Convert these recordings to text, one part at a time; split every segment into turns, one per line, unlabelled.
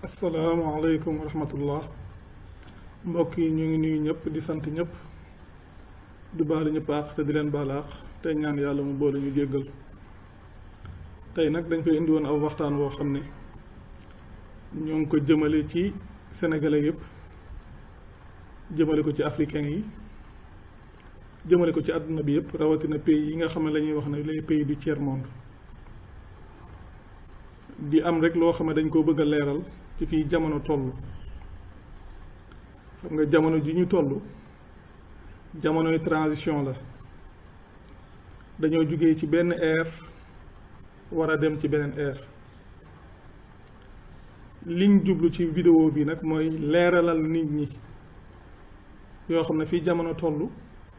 asalaamaaleykum wa rahmatullah mbokk yi ñu ngi nuyu ñëpp di sant ñëpp di baalu ñëpp àq te di leen baal àq tey ñaan yàlla mu boole ñu jéggal tey nag dañ koy indi woon aw waxtaan woo xam ne ñoo ngi ko jëmale ci sénégalais yëpp jëmale ko ci africains yi jëmale ko ci àdduna bi yëpp rawatina pays yi nga xam ne la ñuy wax ne les pays du tiers monde di am rek loo xam ne dañ koo bëgg a leeral ci fii jamono toll xam nga jamono ji ñu toll jamonoy transition la dañoo jugee ci benn ère war a dem ci beneen ère liñ jublu ci vidéo bi nag mooy leeralal nit ñi yoo xam ne fii jamono toll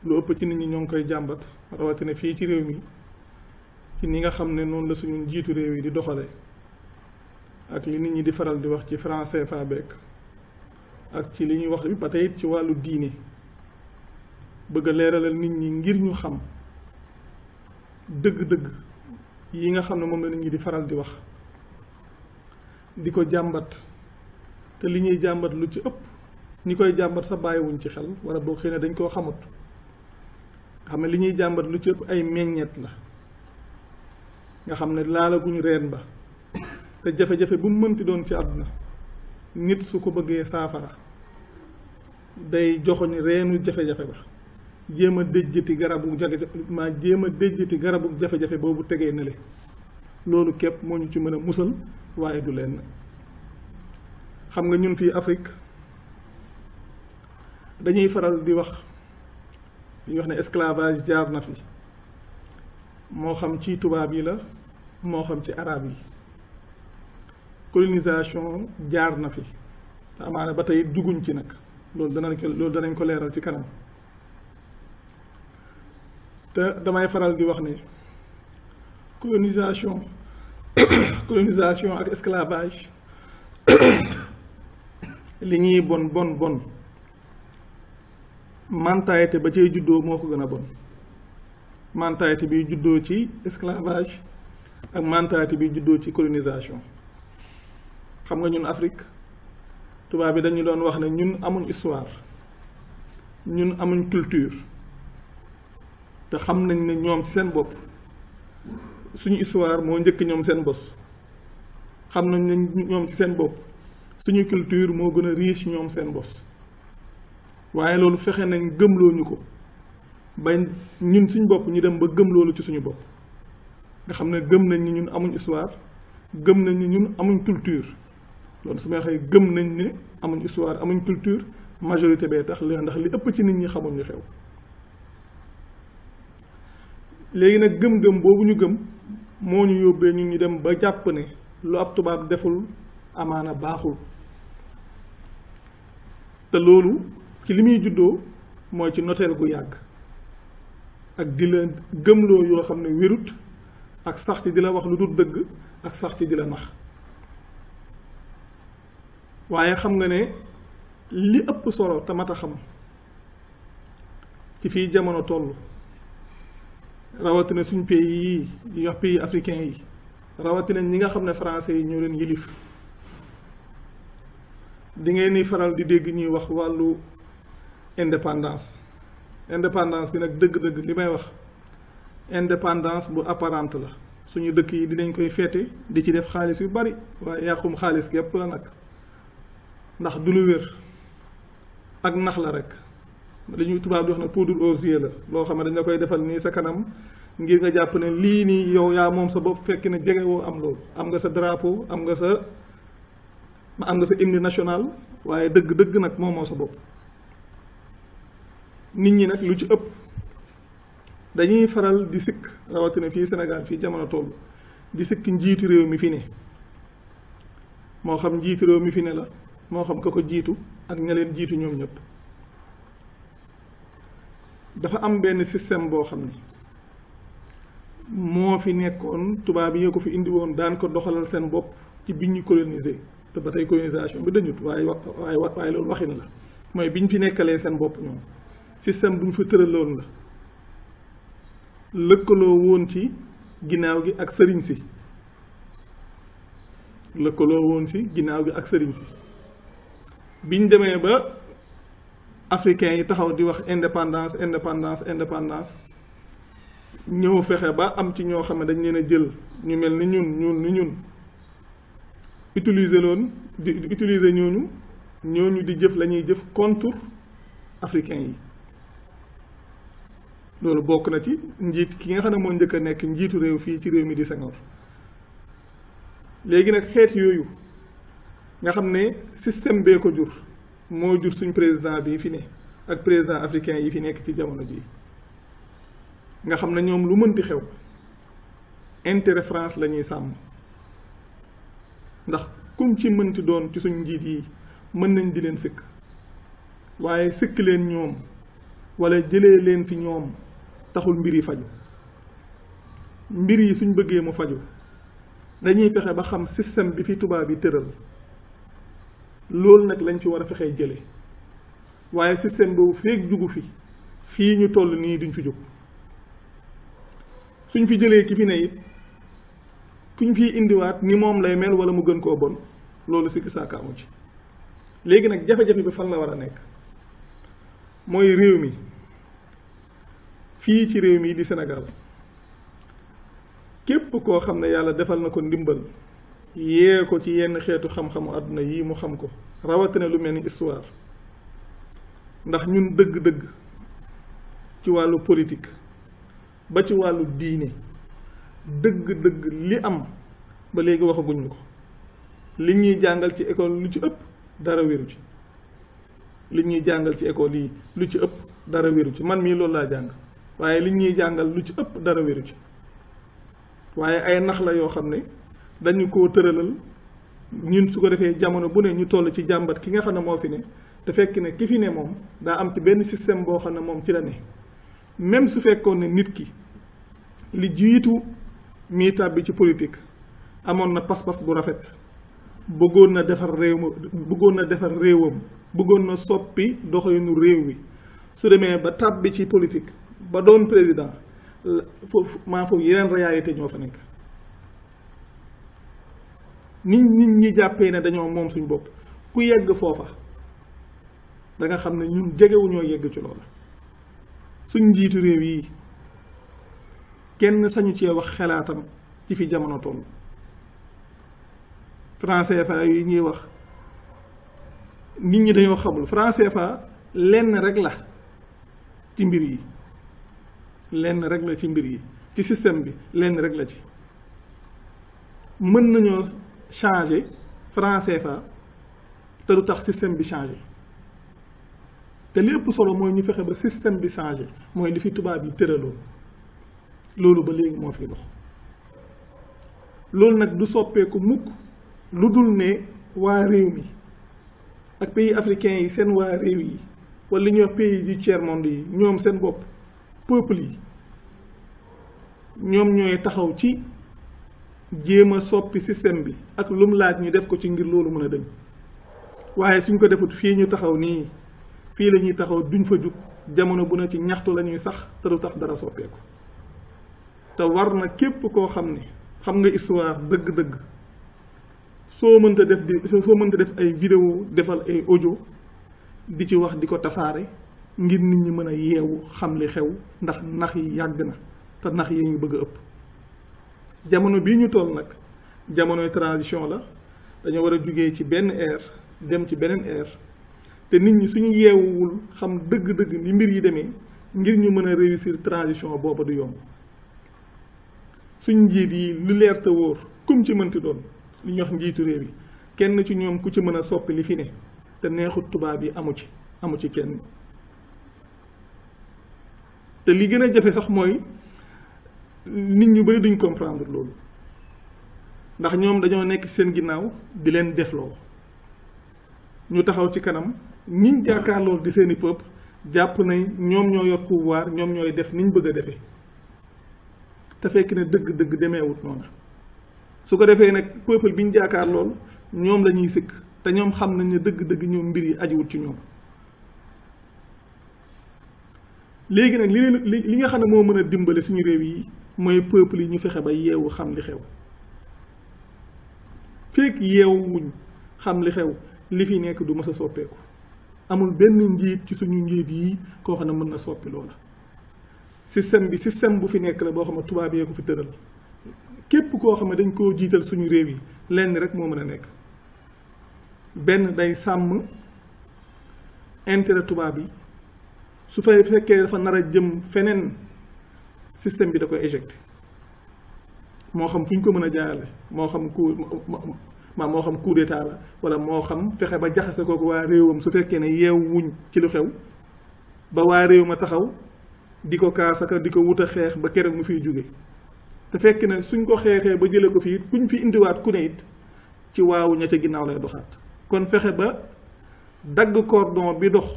lu ëpp ci nit ñi ñoo ngi koy jàmbat rawatina fii ci réew mi ci ni nga xam ne noonu la suñu njiitu réew yi di doxale ak li nit ñi di faral di wax ci franc CFA beek ak ci li ñuy wax bi ba tey ci wàllu diine bëgg a leeralal nit ñi ngir ñu xam dëgg-dëgg yi nga xam ne moom la nit ñi di faral di wax di ko jàmbat te li ñuy jàmbat lu ci ëpp ñi koy jàmbat sa bàyyiwuñ ci xel wala boo xëy ne dañ koo xamut xam ne li ñuy jàmbat lu ci ëpp ay meññeet la nga xam ne laalaguñu reen ba te jafe-jafe bu mu mënti doon ci àdduna nit su ko bëggee saafara day joxoñ reenu jafe-jafe ba jéem a déjjati garabu jafe-jafe boobu tegee ne le loolu képp moo ñu ci mën a musal waaye du leen xam nga ñun fii Afrique dañuy faral di wax ne esclavage jaar na fi moo xam ci tubaab yi la moo xam ci arab yi colonisation jaar na fi te amaana ba tey juguñ ci nag loolu danañ ko leeral ci kanam te damay faral di wax ne colonisation ak esclavage li ñuy bon mentalité ba cay juddoo moo ko gën a bon mentalité bi juddoo ci esclavage ak mentalité bi juddoo ci colonisation xam nga ñun Afrique tubaab bi dañu doon wax ne ñun amuñ histoire ñun amuñ culture te xam nañ ne ñoom ci seen bopp suñu histoire moo njëkk ñoom seen bos xam nañ ne ñoom ci seen bopp suñu culture moo gën a riche ñoom seen bos waaye loolu fexe nañ gëmloo ñu ko ba ñun suñu bopp ñu dem ba gëm loolu ci suñu bopp nga xam ne gëm nañ ni ñun amuñ histoire gëm nañ ni ñun amuñ culture loolu su may waxee gëm nañ ne amuñ histoire amuñ culture majorité bee tax ndax li ëpp ci nit ñi xamul ñu xew léegi nag gëm-gëm boobu ñu gëm moo ñu yóbbee ñun ñu dem ba jàpp ne lu ab tubaab deful amaana baaxul te loolu ci li muy juddoo mooy ci noteel gu yàgg ak di la gëmloo yoo xam ne wérut ak sax ci di la wax lu dul dëgg ak sax ci di la nax waaye xam nga ne li ëpp solo te mat a xam ci fii jamono toll rawatina suñ pays yii yi wax pays africain yi rawatina ñi nga xam ne français yi ñoo leen yilif di ngeen ni faral di dégg ñuy wax wàllu indépendance bi nag dëgg-dëgg li may wax indépendance bu apparente la suñu dëkk yi dinañ koy feete di ci def xaalis yu bari waaye yàqum xaalis gépp la nag ndax du lu wér ak nax la rek li ñuy tubaab di wax ne poudre aux yeux la loo xam ne dañ la koy defal nii sa kanam ngir nga jàpp ne lii nii yow yaa moom sa bopp fekk ne jegewoo am loolu am nga sa drapeau am nga sa hymne national waaye dëgg nag moomoo sa bopp nit ñi nag lu ci ëpp dañuy faral di sikk rawatina fii Sénégal fii jamono toll di sikk njiitu réew mi fi ne moo xam njiitu réew mi fi ne la moo xam ka ko jiitu ak ña leen jiitu ñoom ñëpp dafa am benn système boo xam ne moo fi nekkoon tubaab yi ko fi indi woon daan ko doxalal seen bopp ci bi ñu colonisé te ba tey colonisation bi dañut waaye loolu waxin la mooy bi ñu fi nekkalee seen bopp ñoom système bu ñu fa tëraloon la lëkkaloo woon ci ginnaaw gi ak sëriñ si lëkkaloo woon si ginnaaw gi ak sëriñ si biñ demee ba africains yi taxaw di wax indépendance ñëw fexe ba am ci ñoo xam ne dañ leen a jël ñu mel ni ñun utiliser ñooñu di jëf la ñuy jëf contre africains yi. loolu bokk na ci njiit ki nga xam ne moo njëkk a nekk njiitu réew fii ci réew mi di Senghor léegi nag xeet yooyu nga xam ne système bee ko jur moo jur suñ président bi fi ne ak président africain yi fi nekk ci jamono ji nga xam ne ñoom lu mënti xew intérêt France la ñuy sàmm ndax kum ci mënti doon ci suñ njiit yi mën nañ di leen sëkk waaye sëkk leen ñoom wala jëlee leen fi ñoom taxul mbir yi faju mbir yi suñ bëggee mu faju dañuy fexe ba xam système bi fi tubaab bi tëral loolu nag lañ fi war a fexee jële waaye système boobu feek jugu fi fii ñu toll nii duñ fi jóg suñ fi jëlee ki fi ne it kuñ fiy indiwaat ni moom lay mel wala mu gën koo bon loolu sikki saaka amu ci léegi nag jafe-jafe bi fan la war a nekk mooy réew mi fii ci réew mi di Sénégal képp koo xam ne yàlla defal na ko ndimbal yee ko ci yenn xeetu xam-xamu àdduna yi mu xam ko rawatina lu mel ni histoire ndax ñun dëgg-dëgg ci wàllu politique ba ci wàllu diine dëgg-dëgg li am ba léegi waxaguñ ko li ñuy jàngal ci école lu ci ëpp dara wéru ci li ñuy jàngal ci école yi lu ci ëpp dara wéru ci man mii loolu laa jàng waaye li ñuy jàngal lu ci ëpp dara wéru ci waaye ay nax la yoo xam ne dañu koo tëralal ñun su ko defee jamono bu ne ñu toll ci jàmbat ki nga xam ne moo fi ne te fekk ne ki fi ne moom daa am ci benn système boo xam ne moom ci la ne même su fekkoon ne nit ki li jiitu mii tàbbi ci politique amoon na pas-pas bu rafet bëggoon na defar réewam bëggoon na soppi doxalinu réew mi su demee ba tàbbi ci politique ba doon président foofu yeneen réalité ñoo fa nekk nit ñi jàppee ne dañoo moom suñ bopp ku yegg foofa da nga xam ne ñun jegewuñoo yegg ci loola suñ njiitu réew yi kenn sañu cee wax xalaatam ci fi jamono toll franc CFA yi ñuy wax nit ñi dañoo xamul franc CFA lenn rek la ci mbir yi lenn rek la ci mbir yi ci système bi lenn rek la ci mën nañoo changer franc CFA te du tax système bi changer te li ëpp solo mooy ñu fexe ba système bi changer mooy li fi tubaab yi tëraloon loolu ba léegi moo fi dox loolu nag du soppeeku mukk lu dul ne waa réew mi ak pays africains yi seen waa réew yi wala li ñuy wax pays du tiers monde yi ñoom seen bopp peuple yi ñoom ñooy taxaw ci jéem a soppi système bi ak lum laaj ñu def ko ci ngir loolu mën a dem waaye suñ ko defut fii ñu taxaw nii fii la ñuy taxaw duñ fa jug jamono bu ne ci ñaxtu la ñuy sax te du tax dara soppeeku te war na képp koo xam ne xam nga histoire dëgg-dëgg soo mënta def ay vidéo defal ay audio di ci wax di ko tasaare ngir nit ñi mën a yeewu xam li xew ndax nax yi yàgg na te nax yi ñu bëgg a ëpp jamono bii ñu toll nag jamonoy transition la dañoo war a jugee ci benn ère dem ci beneen ère te nit ñi suñu yeewuwul xam dëgg-dëgg ni mbir yi demee ngir ñu mën a réussir transition booba du yomb suñ njiit yi lu leer te wóor kum ci mënti doon li ñuy wax njiitu réew yi kenn ci ñoom ku ci mën a soppi li fi ne te neexut tubaab yi amu ci kenn te li gën a jafe sax mooy nit ñu bari duñ comprendre loolu ndax ñoom dañoo nekk seen ginnaaw di leen defloo ñu taxaw ci kanam ñiñ jàkkaarloo di seeni peuple jàpp nañ ñoom ñoo yor pouvoir ñoom ñooy def niñ bëgg a defee te fekk ne dëgg-dëgg demeewut noonu su ko defee nag peuple bi ñu jàkkaar lool ñoom la ñuy sëkk te ñoom xam nañ ne dëgg-dëgg ñoom mbir yi ajiwut ci ñoom léegi nag li nga xam ne moo mën a dimbale suñu réew yi mooy peuple yi ñu fexe ba yeewu xam li xew fekk yeewuñ xam li xew li fi nekk du mës a soppeeku amul benn njiit ci suñu njiit yi koo xam ne mën na soppi loola système bi système bu fi nekk la boo xam ne tubaab yee ko fi tëral képp koo xam ne dañ koo jiital suñu réew yi lenn rek moo mën a nekk benn day sàmm intérêt tubaab yi su fay fekkee dafa nar a jëm feneen système bi da koy éjecté moo xam fu ñu ko mën a jaarale moo xam moo xam coup d'état la wala moo xam fexe ba jaxase kooku waa réewam su fekkee ne yeew wuñ ci lu xew ba waa réew ma taxaw di ko kaasaka di ko wut a xeex ba keroog mu fiy jóge te fekk ne suñ ko xeexee ba jële ko fii kuñ fi indiwaat ku ne it ci waawu ña ca ginnaaw lay doxaat kon fexe ba dagg cordon bi dox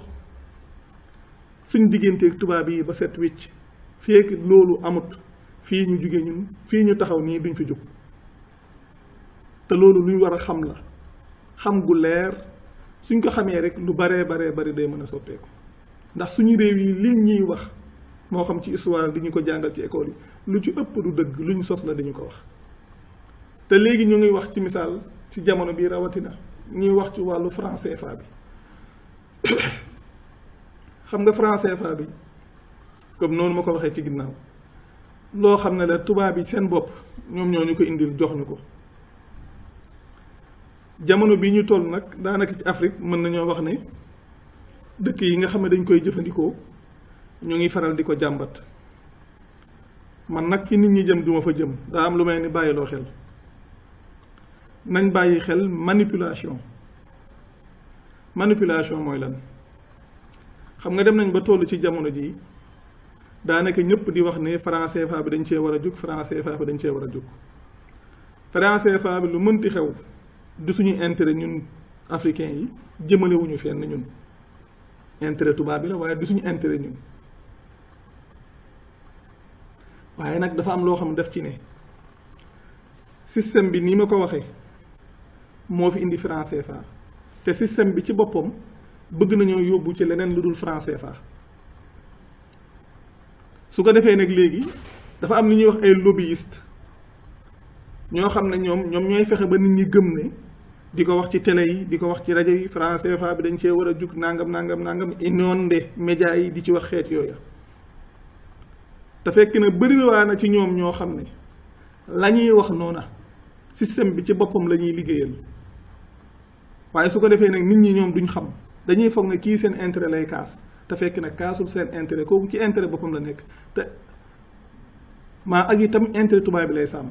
suñ digganteeg tubaab yi ba set wicc fekk loolu amut fii ñu jóge ñun fii ñu taxaw nii duñ fi jóg te loolu luñ war a xam la xam gu leer suñ ko xamee rek lu baree bari day mën a soppeeku ndax suñu réew yi li ñuy wax moo xam ci histoire di ñu ko jàngal ci école yi lu ci ëpp du dëgg luñ sos la dañu ko wax te léegi ñu ngi wax ci misaal ci jamono bi rawatina ñuy wax ci wàllu franc CFA bi xam nga franc CFA bi comme noonu ma ko waxee ci ginnaaw loo xam ne la tubaab yi seen bopp ñoom ñoo ñu ko indil jox ñu ko jamono bi ñu toll nag daanaka ci Afrique mën nañoo wax ne dëkk yi nga xam ne dañ koy jëfandikoo ñu ngi faral di ko jàmbat man nag fi nit ñi jëm duma fa jëm daa am lu may ni bàyyiloo xel nañ bàyyi xel manipulation mooy lan xam nga dem nañ ba toll ci jamono ji daanaka ñëpp di wax ne franc CFA bi dañ cee war a jóg franc CFA bi dañ cee war a jóg franc CFA bi lu mënti xew du suñu intérêt ñun africains yi jëmale wuñu fenn ñun intérêt tubaab bi la waaye du suñu intérêt ñun waaye nag dafa am loo xam def ci ne système bi nii ma ko waxee moo fi indi franc CFA te système bi ci boppam bëgg nañoo yóbbu ci leneen lu dul franc CFA su ko defee nag léegi dafa am li ñuy wax ay lobbyiste ñoo xam ne ñoom ñooy fexe ba nit ñi gëm ne di ko wax ci télé yi di ko wax ci rajo yi franc CFA bi dañ cee war a jug nangam inondé média yi di ci wax xeet yooya te fekk na bëriwaa na ci ñoom ñoo xam ne la ñuy wax noona système bi ci boppam la ñuy liggéeyal waaye su ko defee nag nit ñi ñoom duñ xam dañuy foog ne kii seen intérêt lay kaas te fekk nag kaasul seen intérêt kooku ci intérêt boppam la nekk te maa ak itam intérêt tubaab bi lay sàmm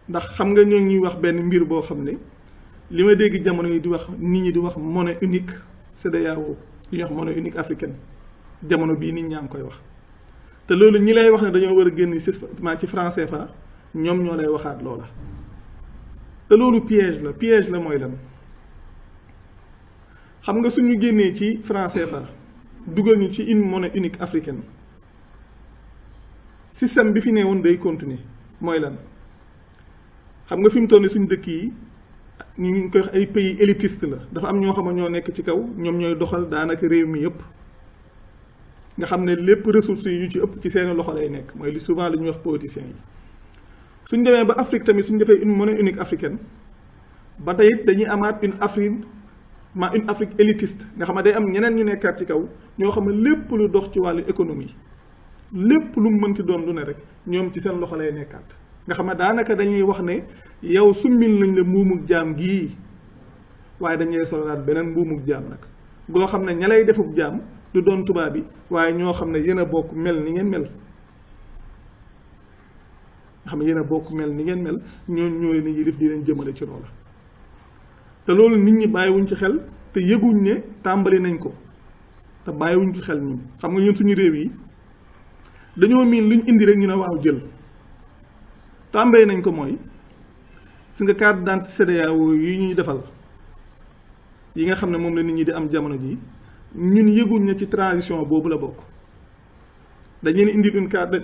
ndax xam nga ñoo ngi ñuy wax benn mbir boo xam ne li ma dégg jamono yi di wax nit ñi di wax monnaie unique CEDEAO di wax monnaie unique africaine jamono bii nit ñaa ngi koy wax te loolu ñi lay wax ne dañoo war a génn ci franc CFA ñoom ñoo lay waxaat loola te loolu piège la mooy lan xam nga suñu génnee ci franc CFA dugal ñu ci une monnaie unique africaine système bi fi ne woon day continuer mooy lan xam nga fi mu toll nii suñu dëkk yi ñu ngi koy wax ay pays élitiste la dafa am ñoo xam ne ñoo nekk ci kaw ñoom ñooy doxal daanaka réew mi yëpp nga xam ne lépp ressources yi yu ci ëpp ci seeni loxo lay nekk mooy li souvent lu ñuy wax politiciens yi suñ demee ba Afrique tamit suñ defee une monnaie unique africaine ba tey it dañuy amaat une Afrique élitiste nga xam ne day am ñeneen ñu nekkaat ci kaw ñoo xam ne lépp lu dox ci wàllu économie lépp lu mu mënti doon lu ne rek ñoom ci seen loxo lay nekkaat nga xam ne daanaka dañuy wax ne yow summil nañ la mbuumug jaam gii waaye dañuy sololaat beneen mbuumug jaam nag boo xam ne ña lay defub jaam du doon tubaab bi waaye ñoo xam ne yéen a bokk mel ni ngeen mel nga xam ne yéen a bokk mel ni ngeen mel ñoo leen yilif di leen jëmale ci loola te loolu nit ñi bàyyiwuñ ci xel te yëguñ ne tàmbali nañ ko te bàyyiwuñ ci xel ñun xam nga ñun suñu réew yi dañoo miin luñ indi rek ñu ne waaw jël tàmbali nañ ko mooy su nga carte d'identité CEDEAO yi ñuy defal yi nga xam ne moom la nit ñi di am jamono ji ñun yëguñ ne ci transition boobu la bokk dañuy indi une carte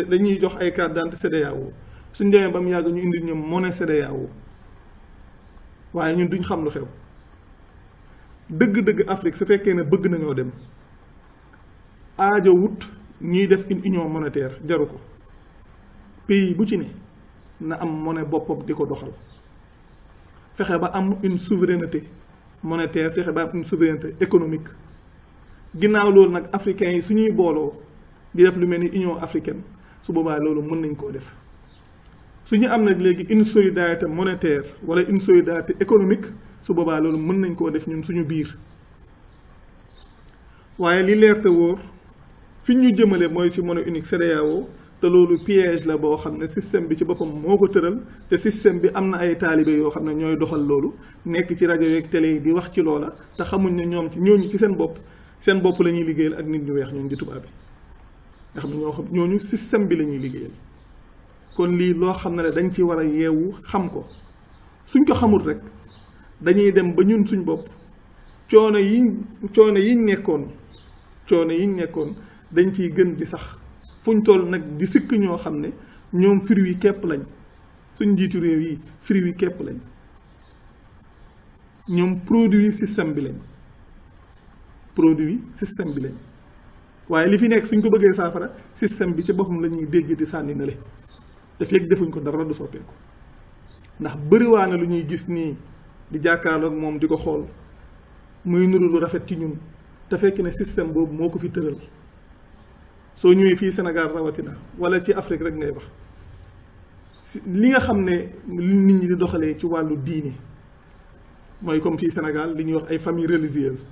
dañuy jox ay carte d'identité CEDEAO suñ demee ba mu yàgg ñu indi ñoom monnaie CEDEAO waaye ñun duñ xam lu xew dëgg-dëgg Afrique su fekkee ne bëgg nañoo dem aajo wut ñuy def une union monétaire jaru ko pays bu ci ne na am monnaie boppam di ko doxal fexe ba am une souveraineté monétaire fexe ba am une souveraineté économique ginnaaw loolu nag africains yi suñuy booloo di def lu mel ni Union africaine su boobaa loolu mën nañ koo def su ñu am nag léegi une solidarité monétaire wala une solidarité économique su boobaa loolu mën nañ koo def ñun suñu biir waaye li leer te wóor fi ñu jëmale mooy ci monnaie unique CEDEAO te loolu piège la boo xam ne système bi ci boppam moo ko tëral te système bi am na ay taalibe yoo xam ne ñooy doxal loolu nekk ci rajo yeeg télé yi di wax ci loola te xamuñ ne ñoom ci ñooñu ci seen bopp la ñuy liggéeyal ak nit ñu weex ñooñu di tubaab bi nga xam ne ñoo xam ñooñu système bi la ñuy liggéeyal kon lii loo xam ne la dañ ci war a yeewu xam ko suñ ko xamul rek dañuy dem ba ñun suñ bopp coono yiñ nekkoon dañ ciy gën di sax fuñ toll nag di sikk ñoo xam ne ñoom fruit yi képp lañ suñ njiitu réew yi fruit yi képp lañ ñoom produit système bi lañ waaye li fi nekk suñ ko bëggee saafara système bi ci boppam la ñuy dégg di sànni na le te fekk defuñ ko dara du soppeeku ndax bëriwaana lu ñuy gis nii di jàkkaarloog moom di ko xool muy nuru lu rafet ci ñun te fekk ne système boobu moo ko fi tëral soo ñëwee fii Sénégal rawatina wala ci Afrique rek ngay wax li nga xam ne nit ñi di doxalee ci wàllu diine mooy comme fii Sénégal li ñuy wax ay famille religieuse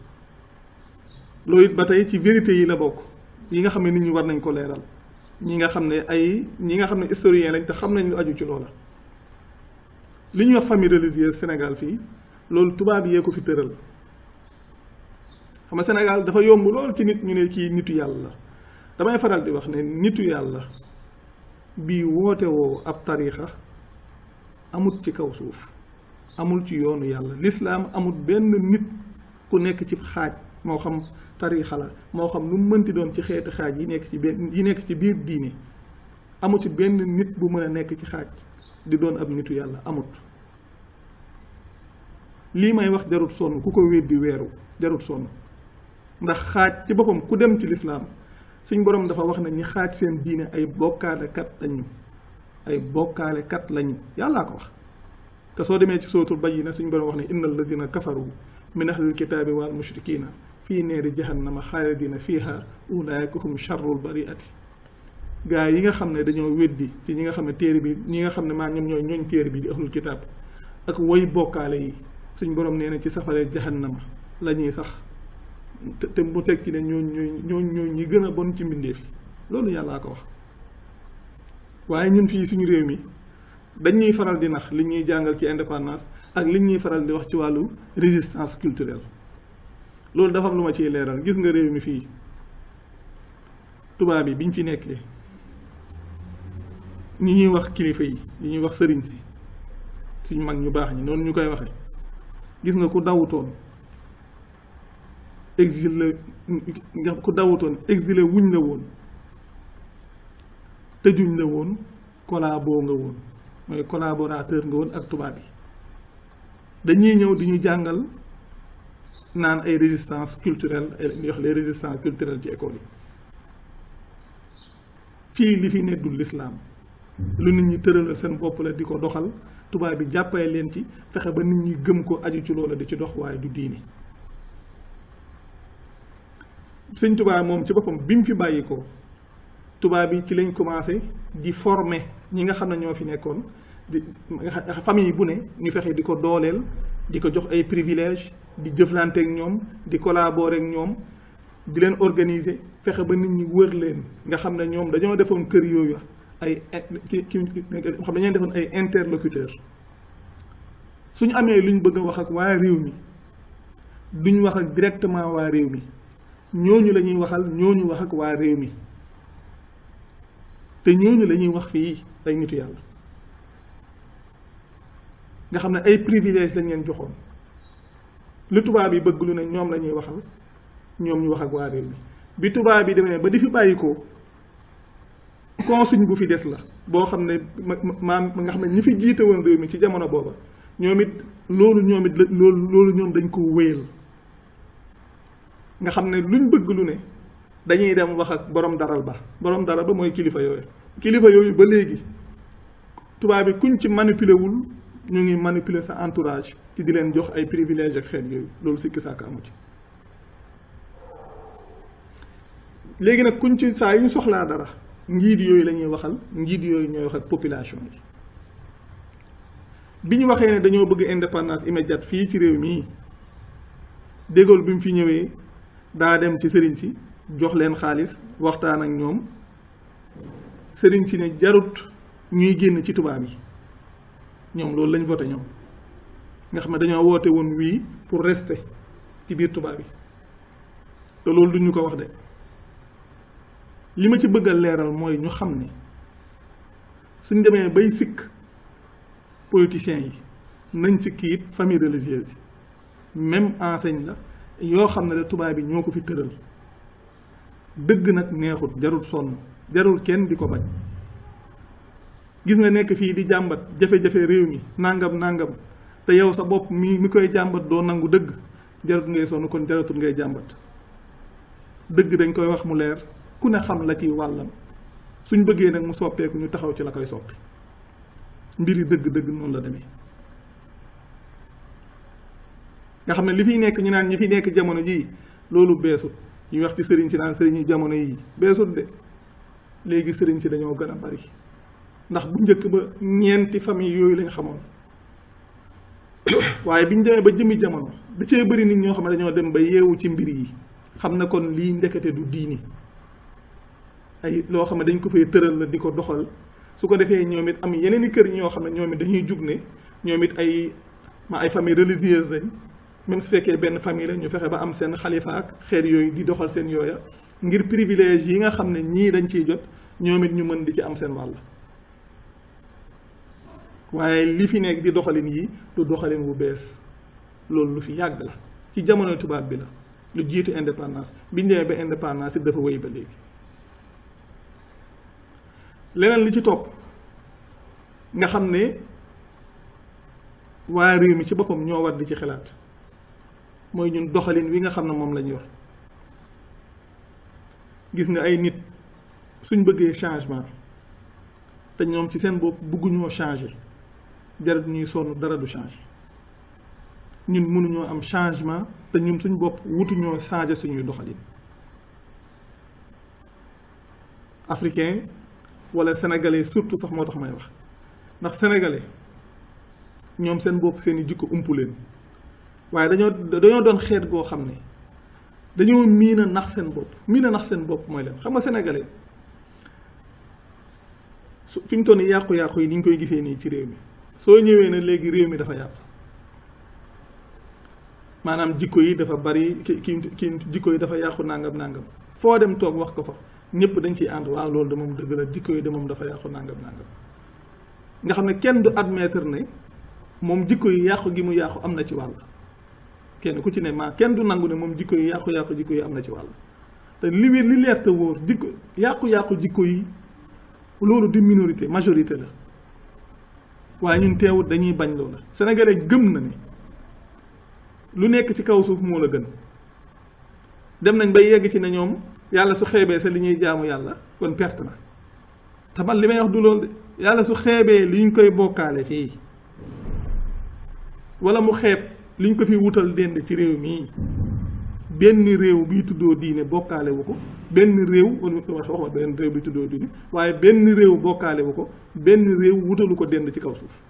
loolu it ba tey ci vérité yi la bokk yi nga xam ne nit ñi war nañ ko leeral ñi nga xam ne historien lañ te xam nañ lu aju ci loola li ñuy wax famille religieuse Sénégal fii loolu tubaab yee ko fi tëral xam nga Sénégal dafa yomb lool ci nit ñu ne kii nitu yàlla la damay faral di wax ne nitu yàlla bii woote woo ab tariixa amut ci kaw suuf amul ci yoonu yàlla lislaam amut benn nit ku nekk ci xaaj moo xam tariixa la moo xam lu mu mënti doon ci xeeti xaaj yi nekk ci biir diine amu ci benn nit bu mën a nekk ci xaaj di doon ab nitu yàlla amut lii may wax jarut sonn ku ko weddi weeru jarut sonn ndax xaaj ci boppam ku dem ci lislaam suñ borom dafa wax ne ñi xaaj seen diine ay bokkaalekat lañu yàllaa ko wax te soo demee ci sootul bayyina suñ borom wax ne innal ladina kafaru min ahlil kitaabi wal mushrikina fii neeri jahannama xaalidina fiiha ulaika hum sharrul bariati gaa yi nga xam ne dañoo weddi ci ñi nga xam ne téere bi ñi nga xam ne maa ñoom ñooy ñooñ téere bi di ahlul kitaab ak woy bokkaale yi suñ borom nee na ci safare jahannama la ñuy sax te mu teg ci ne ñooñ ñi gën a bon ci mbindeef yi loolu yàllaa ko wax waaye ñun fii suñu réew mi dañuy faral di nax li ñuy jàngal ci indépendance ak li ñuy faral di wax ci wàllu résistance culturelle loolu dafa am lu ma ciy leeral gis nga réew mi fii tubaab yi biñ fi nekkee ñi ñuy wax kilifa yi ñi ñuy wax sëriñ si suñ mag ñu baax ñi noonu ñu koy waxee gis nga ku dawutoon exilé wuñ la woon tëjuñ la woon collabo nga woon mooy collaborateur nga woon ak tubaab yi dañuy ñëw di ñu jàngal naan ay résistance culturelle di wax les résistances culturelles ci école yi fii li fi nekkul lislaam lu nit ñi tëralal seen bopp la di ko doxal tubaab bi jàppale leen ci fexe ba nit ñi gëm ko aju ci loola di ci dox waaye du diine sëñ tubaab moom ci boppam bi mu fi bàyyi ko tubaab yi ci lañ commencé di former ñi nga xam ne ñoo fi nekkoon di famille bu ne ñu fexe di ko dooleel di ko jox ay privilèges di jëflante ak ñoom di collaborer ak ñoom di leen organiser fexe ba nit ñi wër leen nga xam ne ñoom dañoo defoon kër yooyu ay xam ne dañoo defoon ay interlocuteurs suñu amee luñ bëgg a wax ak waa réew mi duñ wax ak directement waa réew mi ñooñu la ñuy waxal ñooñu wax ak waa réew mi te ñooñu la ñuy wax fii ay nitu yàlla nga xam ne ay privilèges lañ leen joxoon lu tubaab yi bëgg lu ne ñoom la ñuy waxal ñoom ñu wax ak waa réew mi bi tubaab yi demee ba di fi bàyyi ko consigne bu fi des la boo xam ne maam nga xam ne ñi fi jiite woon réew mi ci jamono booba ñoom it loolu ñoom dañ ko wéyal nga xam ne luñ bëgg lu ne dañuy dem wax ak borom daral ba mooy kilifa yooyu ba léegi tubaab bi kuñ ci manipulé wul ñu ngi manipuler sa entourage ci di leen jox ay privilèges ak xeet yooyu loolu sikki sàkk amu ci. léegi nag kuñ ci saa yu ñu soxlaa dara njiit yooyu la ñuy waxal njiit yooyu ñooy wax ak population bi. bi ñu waxee ne dañoo bëgg indépendance immédiate fii ci réew mii De Gaulle bi mu fi ñëwee daa dem ci sëriñ si jox leen xaalis waxtaan ak ñoom sëriñ si ne jarut ñuy génn ci tubaab yi ñoom loolu lañ voté ñoom nga xam ne dañoo woote woon wii pour rester ci biir tubaab yi te loolu duñu ko wax de li ma ci bëgg a leeral mooy ñu xam ne suñ demee bay sikk politiciens yi nañ sikk it famille religieuse yi même enseigne la yoo xam ne la tubaab yi ñoo ko fi tëral dëgg nag neexut jarul sonn jarul kenn di ko bañ gis nga nekk fii di jàmbat jafe-jafe réew mi nangam te yow sa bopp mi koy jàmbat doo nangu dëgg jarut ngay sonn kon jaratul ngay jàmbat dëgg dañ koy wax mu leer ku ne xam la ci wàllam suñ bëggee nag mu soppeeku ñu taxaw ci la koy soppi mbiri dëgg-dëgg noonu la demee nga xam ne li fiy nekk ñu naan ñi fi nekk jamono jii loolu beesut ñuy wax ci sëriñ si naan sëriñ yi jamono yi beesut de léegi sëriñ si dañoo gën a bari ndax bu njëkk ba ñeenti famille yooyu lañ xamoon waaye biñ demee ba jëmi jamono da cee bëri nit ñoo xam ne dañoo dem ba yeewu ci mbir yi xam ne kon lii ndekete du diini ay loo xam ne dañ ko fay tëral la di ko doxal su ko defee ñoom it am yeneen i kër ñoo xam ne ñoom it dañuy jug ne ñoom it ay famille religieuse lañ même su fekkee benn famille la ñu fexe ba am seen xalifa ak xeet yooyu di doxal seen yooya ngir privilège yi nga xam ne ñii dañ ciy jot ñoom it ñu mën di ci am seen wàll waaye li fi nekk di doxalin yi du doxalin bu bees loolu lu fi yàgg la ci jamonoy tubaab bi la lu jiitu indépendance biñ demee ba indépendance it dafa wéy ba léegi leneen li ci topp nga xam ne waa réew mi ci boppam ñoo war di ci xalaat mooy ñun doxalin wi nga xam ne moom lañ yor gis nga ay nit suñ bëggee changement te ñoom ci seen bopp bëgguñoo changer jarut ñuy sonn dara du changer ñun mënuñoo am changement te ñun suñ bopp wutuñoo changer suñuy doxalin africain wala sénégalais surtout sax moo tax may wax ndax sénégalais ñoom seen bopp seen i jikko umpu leen waaye dañoo doon xeet goo xam ne dañoo miin a nax seen bopp mooy leen xam nga sénégalais fi ñu toll nii yàqu-yàqu yi ni ñu koy gisee nii ci réew mi soo ñëwee ne léegi réew mi dafa yàqu maanaam jikko yi dafa bari ki jikko yi dafa yàqu nangam foo dem toog wax ko fa ñëpp dañ ciy ànd waaw loolu de moom dëgg la jikko yi de moom dafa yàqu nangam nga xam ne kenn du admettre ne moom jikko yi yàqu gi mu yàqu am na ci wàll kenn ku ci ne kenn du nangu ne moom jikko yi yàqu jikko yi am na ci wàll te li leer te wóor jikko yàqu jikko yi loolu di minorité majorité la waaye ñun teewut dañuy bañ loola sénégalais gëm na ne lu nekk ci kaw suuf moo la gën dem nañ bay yegg ci ne ñoom yàlla su xeebee sa li ñuy jaamu yàlla kon perte na te man li may wax du loolu de yàlla su xeebee li ñu koy bokkaale fii wala mu xeeb li ñu ko fi wutal dend ci réew mii benn réew biy tuddoo diine bokkaale wu ko benn réew waxuma benn réew biy tuddoo diine waaye benn réew bokkaale wu ko benn réew wutalu ko dend ci kaw suuf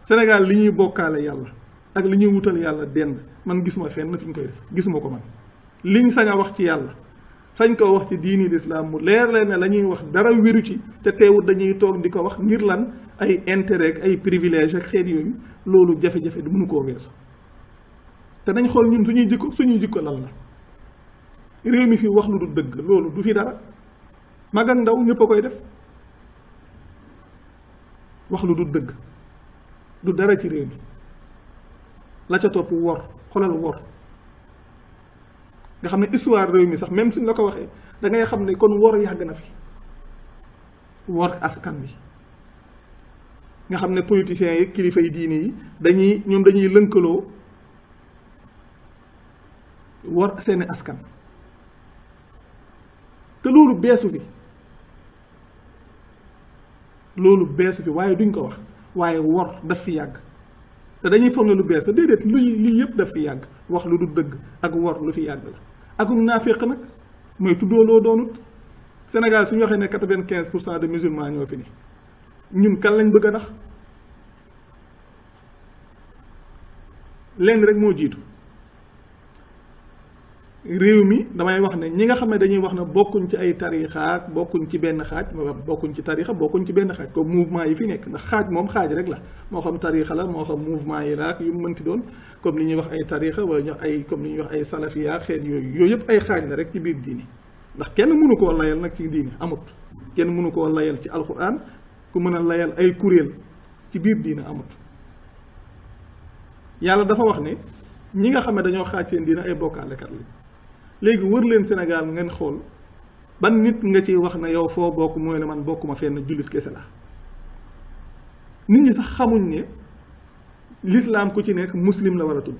Sénégal li ñuy bokkaale yàlla ak li ñuy wutal yàlla dend man gisuma fenn fi ñu koy def gisuma ko man liñ sañ a wax ci yàlla sañ ko wax ci diini lislaam mu leer leen ne la ñuy wax dara wéru ci te teewut dañuy toog di ko wax ngir lan ay intérêt ak ay privilège ak xeet yooyu loolu jafe-jafe du mënu koo weesu te dañ xool ñun suñuy jikko lan la réew mi fi wax lu du dëgg loolu du fi dara mag ak ndaw ñëpp a koy def wax lu du dëgg du dara ci réew mi la ca topp wor xolal wor nga xam ne histoire réew mi sax même suñ la ko waxee da ngay xam ne kon wor yàgg na fi wor askan wi nga xam ne politiciens yi kilifa yi diine yi dañuy lënkaloo wor seeni askan te loolu beesu bi loolu beesu fi waaye duñ ko wax waaye wor daf fi yàgg te dañuy foog ne lu bees la déedéet lii yëpp daf fi yàgg wax lu du dëgg ak wor lu fi yàgg la akum naaféq nag mooy tuddoo loo doonut Sénégal suñu waxee ne 95% de musulmans ñoo fi ne ñun kan lañ bëgg a nax lenn rek moo jiitu réew mi damay wax ne ñi nga xam ne dañuy wax ne bokkuñ ci ay tariixa bokkuñ ci benn xaaj bokkuñ ci tariixa bokkuñ ci benn xaaj comme mouvement yi fi nekk ndax xaaj moom xaaj rek la moo xam tariixa la moo xam mouvement yi la ak yu mu mënti doon comme li ñuy wax ay tariixa wala ñu ay comme li ñuy wax ay salafiya xeet yooyu yëpp ay xaaj la rek ci biir diini ndax kenn mënu koo layal nag ci diini amut kenn mënu koo layal ci alxuraan ku mën a layal ay kuréel ci biir diini amut yàlla dafa wax ne ñi nga xam ne dañoo xaaj seen diina ay bokkaalekat lañ léegi wër leen Sénégal ngeen xool ban nit nga ci wax na yow foo bokk mooy la man bokkuma fenn jullit kese la nit ñi sax xamuñ ne l'islam ku ci nekk muslim la war a tudd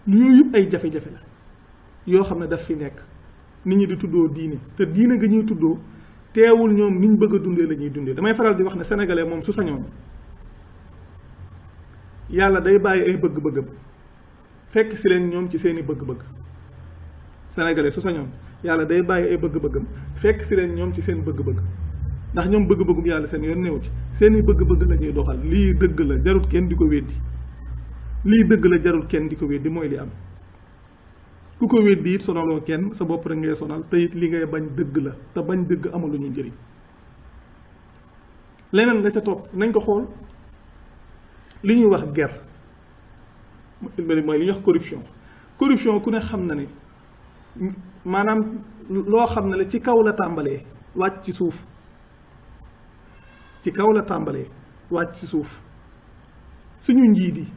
yooyu yëpp ay jafe-jafe la yoo xam ne daf fi nekk nit ñi di tuddoo diine te diine ga ñuy tuddoo teewul ñoom niñ bëgg a dundee la ñuy dundee damay faral di wax ne sénégalais moom su sañoon yàlla day bàyyi ay bëgg-bëggam fekk si leen ñoom ci seeni bëgg-bëgg sénégalais su sañoon yàlla day bàyyi ay bëgg-bëggam fekk si leen ñoom ci seen bëgg-bëgg ndax ñoom bëgg-bëggum yàlla seen yoon néew ci seeni bëgg-bëgg la ñuy doxal lii dëgg la jarut kenn di ko weddi lii dëgg la jarut kenn di ko weddi mooy li am ku ko weddi it sonaloo kenn sa bopp rek ngay sonal te it li ngay bañ dëgg la te bañ dëgg amaluñu njëriñ leneen la ca topp nañ ko xool li ñuy wax guerre mooy li ñuy wax corruption ku ne xam na ne maanaam loo xam ne la ci kaw la tàmbalee wàcc ci suuf ci kaw la tàmbalee wàcc ci suuf suñu njiit yi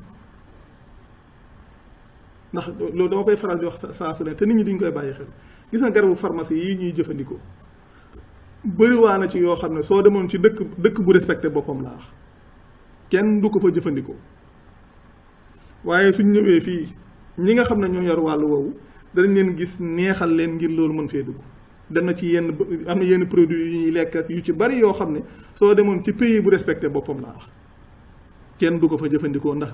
ndax loolu dama koy faral di wax saa su ne te nit ñi duñ koy bàyyi xel gis nga garabu pharmacie yi ñuy jëfandikoo bëriwaa na ci yoo xam ne soo demoon ci dëkk bu respecté boppam laa wax kenn du ko fa jëfandikoo waaye suñ ñëwee fii ñi nga xam ne ñoo yor wàllu woowu danañ leen gis neexal leen ngir loolu mën fee dugg dem na ci yenn am na yenn produits yu ñuy lekk ak yu ci bari yoo xam ne soo demoon ci pays bu respecté boppam laa wax kenn du ko fa jëfandikoo ndax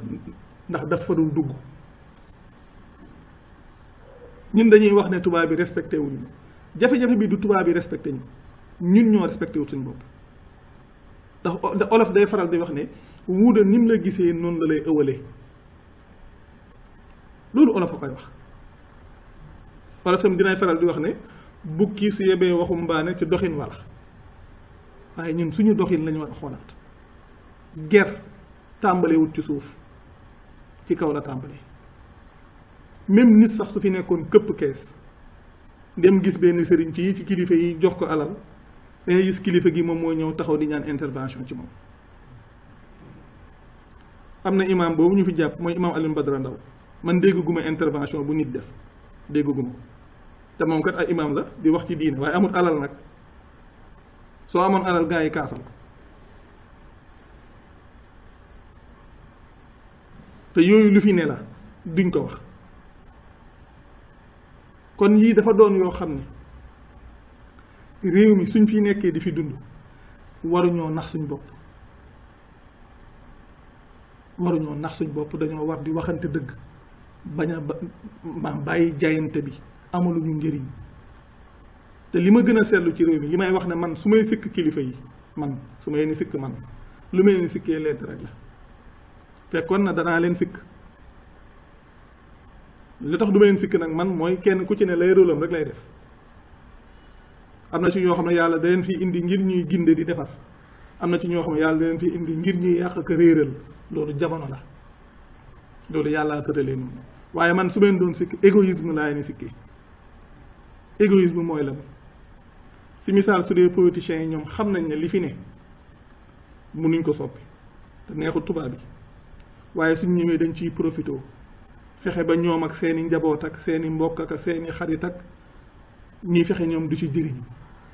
daf fa dul dugg ñun dañuy wax ne tubaab bi respecté wuñu jafe-jafe bi du tubaab bi respecté ñu ñun ñoo respecté wu suñu bopp ndax olof day faral di wax ne wuuda ni mu la gisee noonu la lay ëwalee loolu olof a koy wax olof tam dinay faral di wax ne bukki su yebee waxu mbaane ci doxin wala waaye ñun suñu doxin lañu war a xoolaat ger tàmbalewut ci suuf ci kaw la tàmbalee même nit sax su fi nekkoon këpp kees dem gis benn sëriñ fii ci kilifa yi jox ko alal dangay gis kilifa gi moom moo ñëw taxaw di ñaan intervention ci moom am na imam boobu ñu fi jàpp mooy imam Alioune Badara Ndaw man dégguma intervention bu nit def dégguma ko te moom kat ay imam la di wax ci diine waaye amul alal nag soo amoon alal gaa yi kaasal ko te yooyu lu fi ne la duñ ko wax kon yii dafa doon yoo xam ne réew mi suñ fi nekkee di fi dund waruñoo nax suñ bopp dañoo war di waxante dëgg bañ a bàyyi jaayante bi amaluñu njëriñ te li ma gën a seetlu ci réew mi li may wax ne man su may sikk kilifa yi man su ma leen sikk man lu ma leen sikkee leen rek la fekkoon na danaa leen sikk li tax du ma leen sikk nag man mooy kenn ku ci ne lay rôlam rek lay def am na ci ñoo xam ne yàlla da leen fi indi ngir ñuy ginde di defar am na ci ñoo xam ne yàlla da leen fi indi ngir ñuy yàq ak réeral loolu jamono la loolu yàlla tëralee noonu waaye man su ma leen doon sikk égoïsme laa leen sikkee égoïsme mooy la si misaal su dee politiciens yi ñoom xam nañ ne li fi ne mënuñ ko soppi te neexul tubaab bi waaye suñ ñëwee dañ ciy profité fexe ba ñoom ak seeni njaboot ak seeni mbokk ak seeni xarit ak ñuy fexe ñoom du ci jëriñ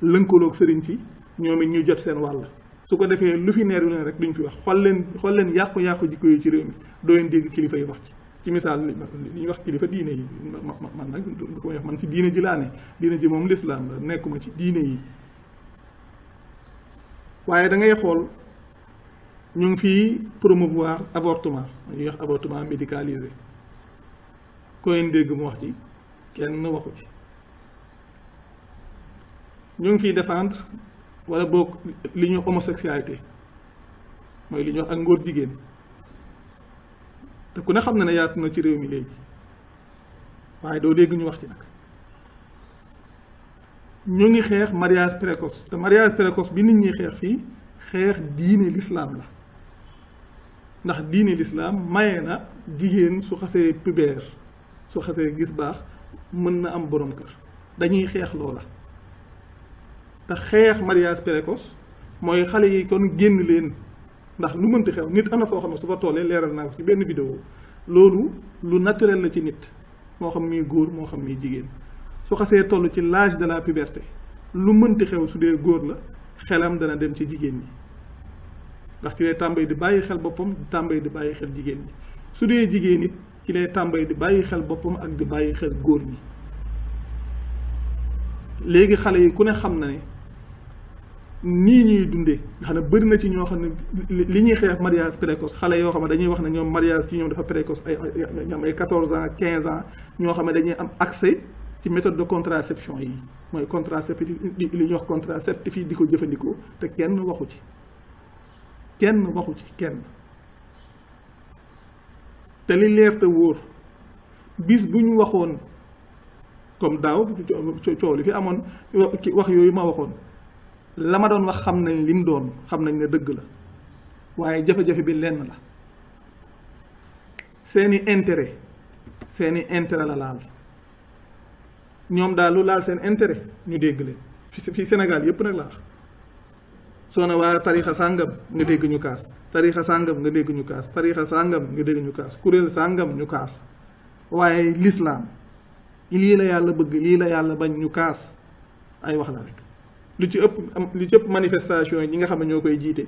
lënkaloog sëriñ ci ñoom it ñu jot seen wàll su ko defee lu fi neeru leen rek duñ fi wax xool leen yàqu-yàqu jikko yi ci réew mi doo leen dégg kilifa yi wax ci misaal li ñuy wax kilifa diine yi man nag du ko wax man ci diine ji laa ne diine ji moom lislaam la nekkuma ci diine yi waaye da ngay xool ñu ngi fii promouvoir avortement ñuy wax avortement médicalisé koy dégg mu wax ci kenn waxu ci ñu ngi fiy défendre wala boog li ñu homosexualité mooy li ñuy wax ak ngóor jigéen te ku ne xam na ne yaatu na ci réew mi léegi waaye doo dégg ñu wax ci nag ñu ngi xeex mariage précoce te mariage précoce bi nit ñi xeex fii xeex diine l'islam la ndax diine l'islam maye na jigéen su xasee pubère su xasee gis baax mën na am borom kër dañuy xeex loola te xeex mariage précoce mooy xale yi kon génn leen ndax lu mënti xew nit am na foo xam ne su fa tollee leeral naa ko ci benn vidéo loolu lu naturel la ci nit moo xam muy góor moo xam muy jigéen su xasee toll ci l'âge de la puberté lu mënti xew su dee góor la xelam dana dem ci jigéen ñi ndax ci lay tàmbay di bàyyi xel boppam di tàmbay di bàyyi xel jigéen ñi su dee jigéen it ci lay tàmbay di bàyyi xel boppam ak di bàyyi xel góor ñi léegi xale yi ku ne xam na ne nii ñuy dundee nga xam ne bëri na ci ñoo xam ne li ñuy xeex mariage précoce xale yoo xam ne dañuy wax ne ñoom mariage ci ñoom dafa précoce ñoom ay 14 ans 15 ans ñoo xam ne dañuy am accès ci méthode de contraception yi mooy contraceptif li ñuy wax contraceptif yi di ko jëfandikoo te kenn waxu ci kenn te li leer te wóor bis bu ñu waxoon comme daaw coow li fi amoon wax yooyu ma waxoon la ma doon wax xam nañ lim doon xam nañ ne dëgg la waaye jafe-jafe bi lenn la seeni intérêt la laal ñoom daal lu laal seen intérêt ñu dégg leen fi Sénégal yépp nag laa soo ne waa tarixa sàngam nga dégg ñu kaas tarixa sàngam nga dégg ñu kaas tarixa sàngam nga dégg ñu kaas kuréel sàngam ñu kaas waaye l'islam lii la yàlla bëgg lii la yàlla bañ ñu kaas ay wax la rek lu ci ëpp manifestation yi ñi nga xam ne ñoo koy jiite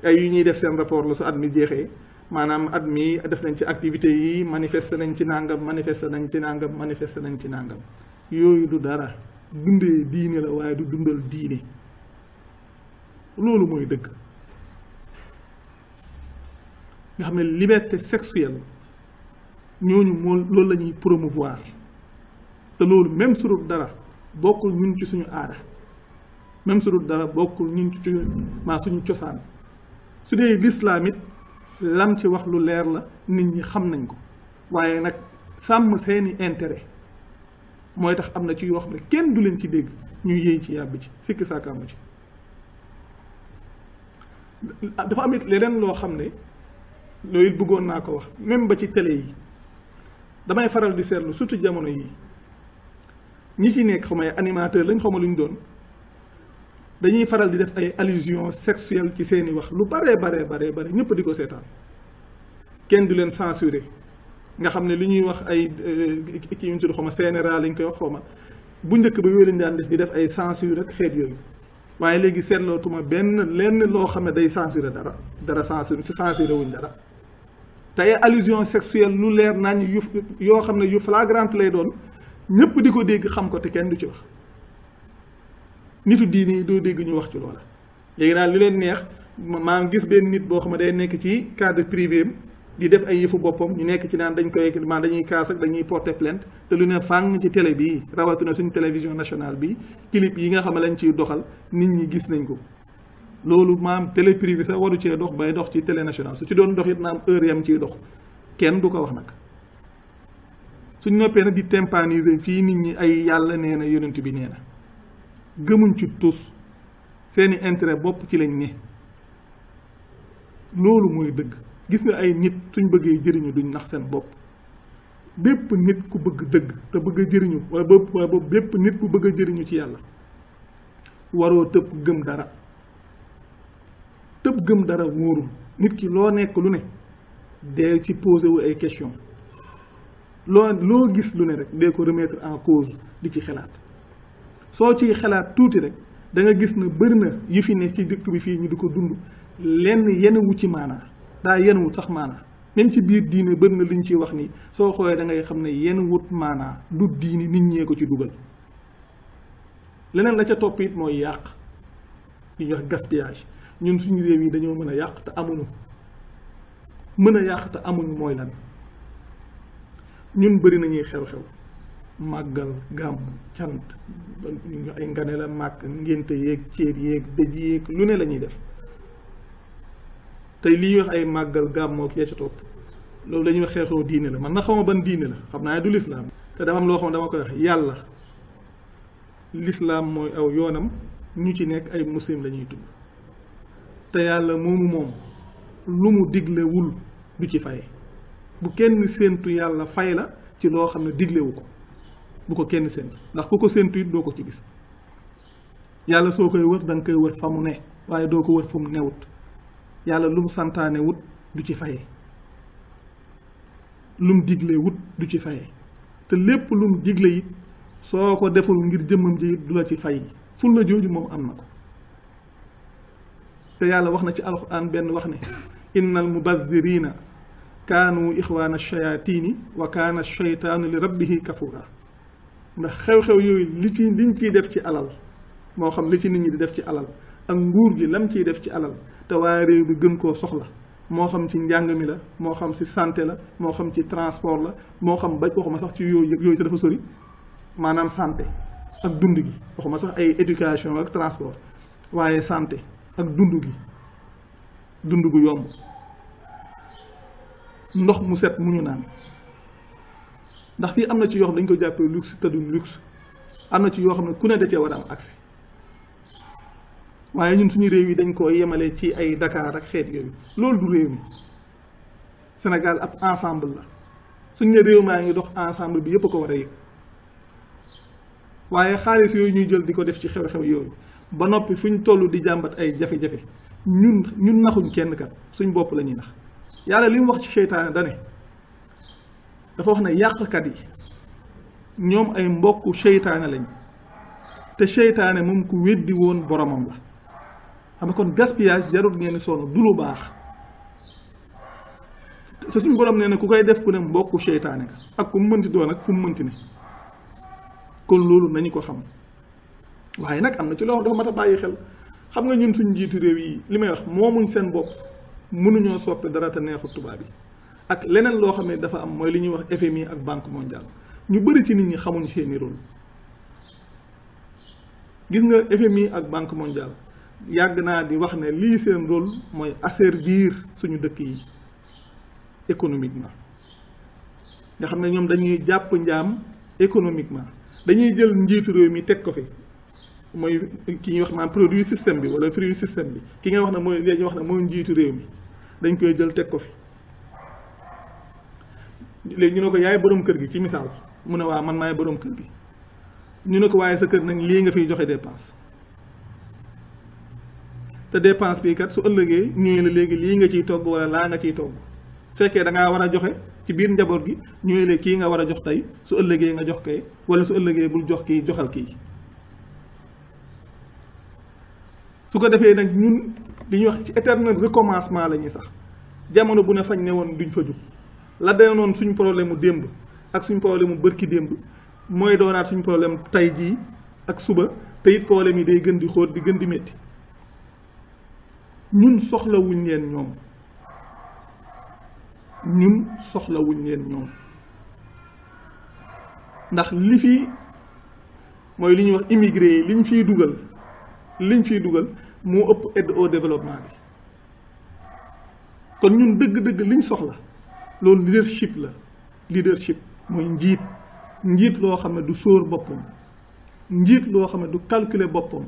ay yu ñuy def seen rapport la su at mi jeexee maanaam at mi def nañ ci activité yi manifester nañ ci nàngam manifester nañ ci nàngam manifester nañ ci nàngam yooyu du dara dundee diine la waaye du dundal diine loolu mooy dëgg nga xam ne liberté sexuelle ñooñu moo loolu la ñuy promouvoir te loolu même su dul dara bokkul ñun ci suñu aada même su dul dara bokkul ñun ci suñu cosaan su dee l'islam it lam ci wax lu leer la nit ñi xam nañ ko waaye nag sàmm seeni intérêt mooy tax am na ci yoo xam ne kenn du leen ci dégg ñu yéey ci yàbbi ci sikki saakaamu ci dafa am it leneen loo xam ne loolu bëggoon naa ko wax même ba ci télé yi damay faral di seetlu surtout jamono yi ñi ci nekk xaw ma ay animateur lañ xaw ma lu ñu doon dañuy faral di def ay allusions sexuelles ci seeni wax lu bare ñëpp di ko seetaan kenn du leen censurer nga xam ne li ñuy wax ay kii yu ñu tudd xaw ma CNRA lañ koy wax xaw ma bu njëkk ba yooyu lañ daan def di def ay censure ak xeet yooyu waaye léegi seetlootuma lenn loo xam ne day censurer dara censurer wuñ dara tey allusion sexuelle lu leer nañ yoo xam ne yu flagrante lay doon ñëpp di ko dégg xam ko te kenn du ci wax nitu diini yi doo dégg ñu wax ci loola léegi daal lu leen neex maa gis benn nit boo xam ne day nekk ci cadre privé di def ay yëfu boppam ñu nekk ci naan dañuy kaas ak dañuy porter plainte te lu ne fàng ci télé bii rawatina suñu télévision nationale bi clip yi nga xam ne lañ ciy doxal nit ñi gis nañ ko loolu maam télé privé sax waru cee dox bay dox ci télé nationale su ci doon dox it na am heure yam ciy dox kenn du ko wax nag suñ noppee nag di tympaniser fii nit ñi ay yàlla nee na yonent bi nee na gëmuñ ci tus seeni intérêt bopp ci lañ ne loolu mooy dëgg gis nga ay nit suñ bëggee jëriñu duñ nax seen bopp bépp nit ku bëgg dëgg te bëgg a jëriñu wala boobu bépp nit ku bëgg a jëriñu ci yàlla waroo tëb gëm dara wóorul nit ki loo nekk lu ne dee ci posé wu ay question loo gis lu ne rek dee ko remettre en cause di ci xalaat soo ciy xalaat tuuti rek da nga gis na bëri na yu fi ne ci dëkk bi fii ñu di ko dund lenn yenewu ci maanaa daa yenewut sax maanaa même ci biir diine bëri na li ñu ciy wax nii soo xoolee da ngay xam ne yenewut maanaa du diine nit ñee ko ci dugal leneen la ca topp it mooy yàq li ñuy wax gaspillage ñun suñu réew yi dañoo mën a yàq te amuñu mën a yàq te amuñu mooy lan ñun bëri nañuy xew-xew màggal gàmm cant ay ngane la màgg ngénte yeeg céet yeeg dëj yeeg lu ne la ñuy def tey li ñuy wax ay màggal gàmmoo ak yee ca topp loolu dañuy wax xew-xew diine la man na xaw ma ban diine la xam naa du lislaam te dafa am loo xam ne dama koy wax yàlla lislaam mooy aw yoonam ñu ci nekk ay muslim la ñuy tudd te yàlla moomu moom lu mu diglewul du ci faye bu kenn séentu yàlla fay la ci loo xam ne diglewu ko bu ko kenn séentu ndax ku ko séentu it doo ko ci gis yàlla soo koy wër danga koy wër fa mu ne waaye doo ko wër fa mu newut yàlla lu mu santaane wut du ci faye lu mu digle wut du ci faye te lépp lu mu digle it soo ko deful ngir jëmmam ji it du la ci fay ful la jooju moom am na ko te yàlla wax na ci alxuraan benn wax ne innal mubadirina kaanu ixwaana shayatini wa kaana shaytaanu li rabbihi kafura ndax xew-xew yooyu liñ ciy def ci alal moo xam li ci nit ñi di def ci alal ak nguur gi lam ciy def ci alal te waa réew bi gën koo soxla moo xam ci njàng mi la moo xam ci santé la moo xam ci transport la moo xam ba waxuma sax ci yooyu sa dafa sori maanaam santé ak dund gi waxuma sax ay éducation ak transport waaye santé ak dund gi dund gu yomb ndox mu set mu ñu naan ndax fii am na ci yoo xam dañ ko jàppee luxe te duñ luxe am na ci yoo xam ne ku ne da cee war a am accès waaye ñun suñu réew yi dañ ko yemale ci ay Dakar ak xeet yooyu loolu du réew mi Sénégal ab ensemble la suñ ne réew maa ngi dox ensemble bi yépp a ko war a yëg waaye xaalis yooyu ñuy jël di ko def ci xew-xew yooyu ba noppi fu ñu toll di jàmbat ay jafe-jafe ñun naxuñ kenn kat suñ bopp la ñuy nax yàlla li mu wax ci seytaane dane dafa wax ne yàqkat yi ñoom ay mbokku seytaane lañ te seytaane moom ku weddi woon boromam la xam nga kon gaspillage jarul ngeen sonn du lu baax te suñ borom nee na ku koy def ku ne mbokku seytaane nga ak ku mu mënti doon ak fu mu mënti ne kon loolu nañu ko xam waaye nag am na ci loo xam dafa mat a bàyyi xel xam nga ñun suñ njiitu réew yi li may wax moomuñ seen bopp mënuñoo soppi dara te neexut tubaab yi ak leneen loo xam ne dafa am mooy li ñuy wax FMI ak banque mondiale ñu bëri ci nit ñi xamuñ seeni rôle gis nga FMI ak banque mondiale yàgg naa di wax ne lii seen rôle mooy asservir suñu dëkk yi économiquement nga xam ne ñoom dañuy jàpp njaam économiquement dañuy jël njiitu réew mi teg ko fi mooy ki ñuy wax maanaam produit système bi wala fruit système bi ki nga wax ne mooy léegi wax ne mooy njiitu réew mi dañ koy jël teg ko fi léegi ñu ne ko yaay borom kër gi ci misaal mu ne waa man maay borom kër gi ñu ne ko waaye sa kër nag lii nga fiy joxe dépense te dépense bi kat su ëllëgee ñëwee la léegi lii nga ciy togg wala laa nga ciy togg fekkee da ngaa war a joxe ci biir njaboot gi ñëwee la kii nga war a jox tey su ëllëgee nga jox kay wala su ëllëgee bul jox kii joxal kii su ko defee nag ñun li ñuy wax ci éternel recommencement la ñuy sax jamono bu ne fañ ne woon duñ fa jug la denoon suñ problème mu démb ak suñ problème mu bërki démb mooy doonaat suñ problème tey jii ak suba te it problème yi day gën di xóot di gën di métti ñun soxlawuñ leen ñoom ñun soxlawuñ leen ñoom ndax li fi mooy li ñuy wax immigré yi liñ fiy dugal moo ëpp aide au développement bi kon ñun dëgg-dëgg liñ soxla loolu leadership la leadership mooy njiit loo xam ne du sóor boppam njiit loo xam ne du calculer boppam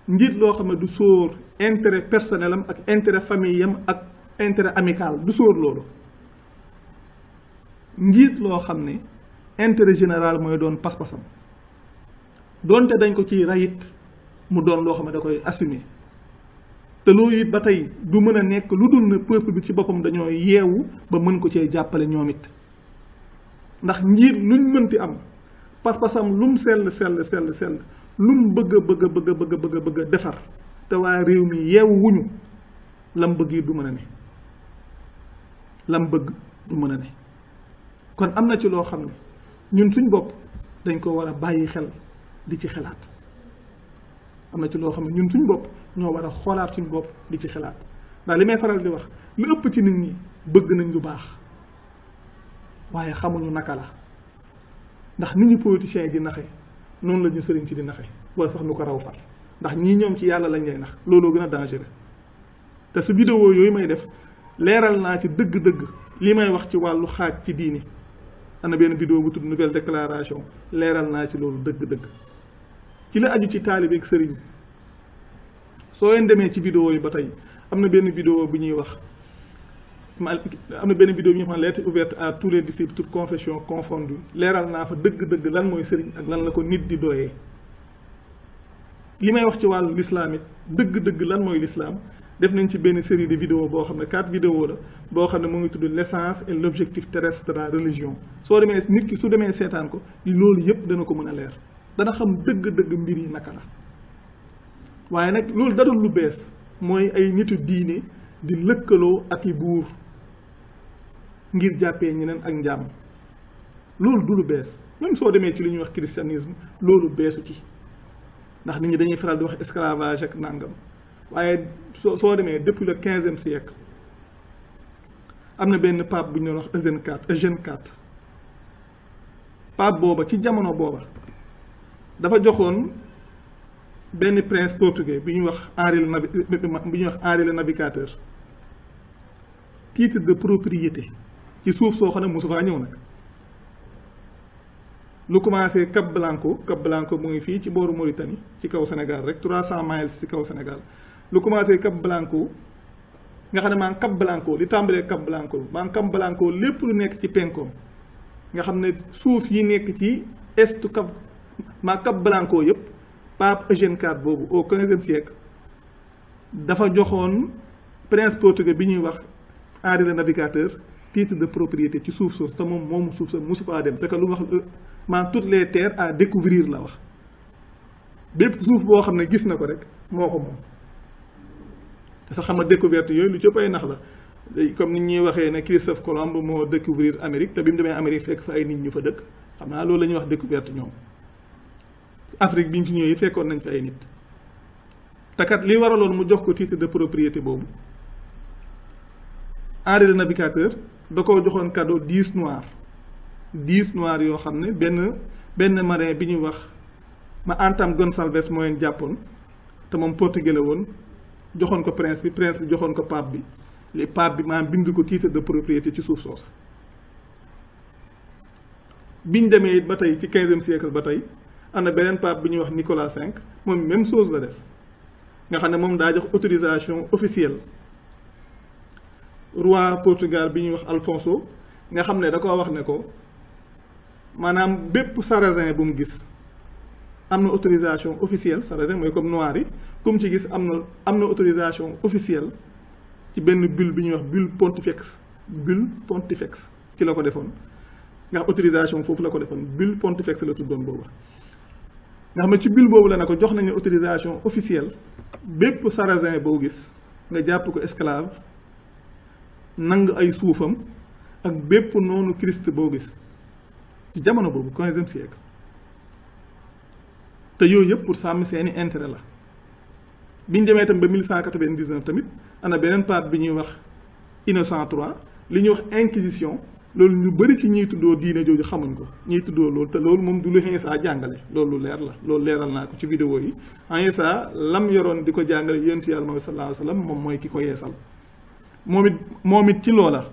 njiit loo xam ne du sóor intérêt personnel am ak intérêt famille am ak intérêt amical du sóor loolu njiit loo xam ne intérêt général mooy doon pas-pasam doonte dañ ko ciy rayit mu doon loo xam ne da koy assumer te loolu it ba tey du mën a nekk lu dul na peuple bi ci boppam dañoo yeewu ba mën ko cee jàppale ñoom it ndax njiit luñ mënti am pas-pasam lum sell lum bëgg defar te waa réew mi yeewu wuñu lam bëgg yi du mën a ne lam bëgg du mën a ne kon am na ci loo xam ne ñun suñ bopp dañ ko war a bàyyi xel di ci xelaat am na ci loo xam ne ñun suñ bopp ñoo war a xoolaat suñu bopp di ci xalaat ndax li may faral di wax lu ëpp ci nit ñi bëgg nañ lu baax waaye xamuñu naka la ndax nit ñi politiciens yi di naxe noonu la ñu sëriñ ci di naxe wala sax nu ko raw far ndax ñii ñoom ci yàlla lañ lay nax looloo gën a dangereux te su vidéo yooyu may def leeral naa ci dëgg-dëgg li may wax ci wàllu xaaj ci diini am na benn vidéo bu tudd nouvelle déclaration leeral naa ci loolu dëgg-dëgg ci la aju ci taalibe ak sëriñ soo leen demee ci vidéo yi ba tey am na benn vidéo bu ñuy wax lettre ouverte à tous les disciples toutes confessions confondues leeral naa fa dëgg-dëgg lan mooy sëriñ ak lan la ko nit di doyee li may wax ci wàllu l'islam it dëgg-dëgg lan mooy l'islam def nañ ci benn série de vidéos boo xam ne 4 vidéos la boo xam ne mu ngi tudd l'essence et l'objectif terrestre de la religion soo demee nit ki su demee seetaan ko loolu yëpp dana ko mën a leer dana xam dëgg-dëgg mbir yi naka la waaye nag loolu dadul lu bees mooy ay nitu diine di lëkkaloo ak i buur ngir jàppee ñeneen ak njàmm loolu du lu bees même soo demee ci li ñuy wax christianisme loolu beesu ci ndax nit ñi dañuy faral di wax esclavage ak nangam waaye soo demee depuis le 15e siècle am na benn pape bu ñu doon wax Eugène IV pape booba ci jamono booba dafa joxoon benn prince portugais bi ñuy wax Henri le Navigateur titre de propriété ci suuf soo xam ne mosu faa ñëw nag lu commencé Cap Blanco mu ngi fii ci booru Mauritanie ci kaw Sénégal rek 300 miles ci kaw Sénégal lu commencé Cap Blanco nga xam ne maa Cap Blanco li tàmbalee Cap Blanco lépp lu nekk ci penkoom nga xam ne suuf yi nekk ci est Cap Blanco yëpp pape Eugène IV boobu au 15e siècle dafa joxoon prince portugais bi ñuy wax Henri le Navigateur titre de propriété ci suuf soosu te moom moomu suuf sa mosu faa dem te que lu wax toutes les terres à découvrir la wax bépp suuf boo xam ne gis na ko rek moo ko moom te sax xam nga découverte yooyu lu cëpp ay nax la comme ni ñuy waxee ne Christophe Colomb moo découvrir Amérique te bi mu demee Amérique fekk fa ay nit ñu fa dëkk xam naa loolu la ñuy wax découverte ñoom Afrique bi ñu fi ñëwee fekkoon nañ fi ay nit te kat li waraloon mu jox ko titre de propriété boobu Henri le Navigateur da koo joxoon cadeau 10 noirs yoo xam ne benn marin bi ñuy wax ma Antam Gonçalves moo leen jàppoon te moom portugais la woon joxoon ko prince bi joxoon ko pape bi li pape bi maanaam bind ko titre de propriété ci suuf soosa biñ demee ba tey ci 15e siècle ba tey am na beneen pape bi ñuy wax Nicolas V moom même chose la def nga xam ne moom daa jox autorisation officielle roi Portugal bi ñuy wax Alfonso nga xam ne da ko wax ne ko maanaam bépp sarrasin bu mu gis am na autorisation officielle sarrasin mooy comme noir yi comme ci gis am na autorisation officielle ci benn bulle bi ñuy wax bulle pontifex ci la ko defoon nga xam autorisation foofu la ko defoon bulle pontifex la tuddoon boobu nga xam ne ci bulle boobu la ne ko jox nañu autorisation officielle bépp sarrasin boo gis nga jàpp ko esclave nang ay suufam ak bépp noonu Christ boo gis ci jamono boobu 15e siècle te yooyu yëpp pour sàmm seeni intérêt la biñ demee tam ba 1199 tamit ana beneen pape bi ñuy wax Innocent III li ñuy wax inquisition loolu ñu bëri ci ñiy tuddoo diine jooju xamuñ ko ñiy tuddoo loolu te loolu moom du lu Iisaa jàngale loolu lu leer la loolu leeral naa ko ci vidéo yi Iisaa lam yoroon di ko jàngale yonent Yàlla Muhammad sallallahu alayhi wa sallam moom mooy ki ko yeesal moom it ci loola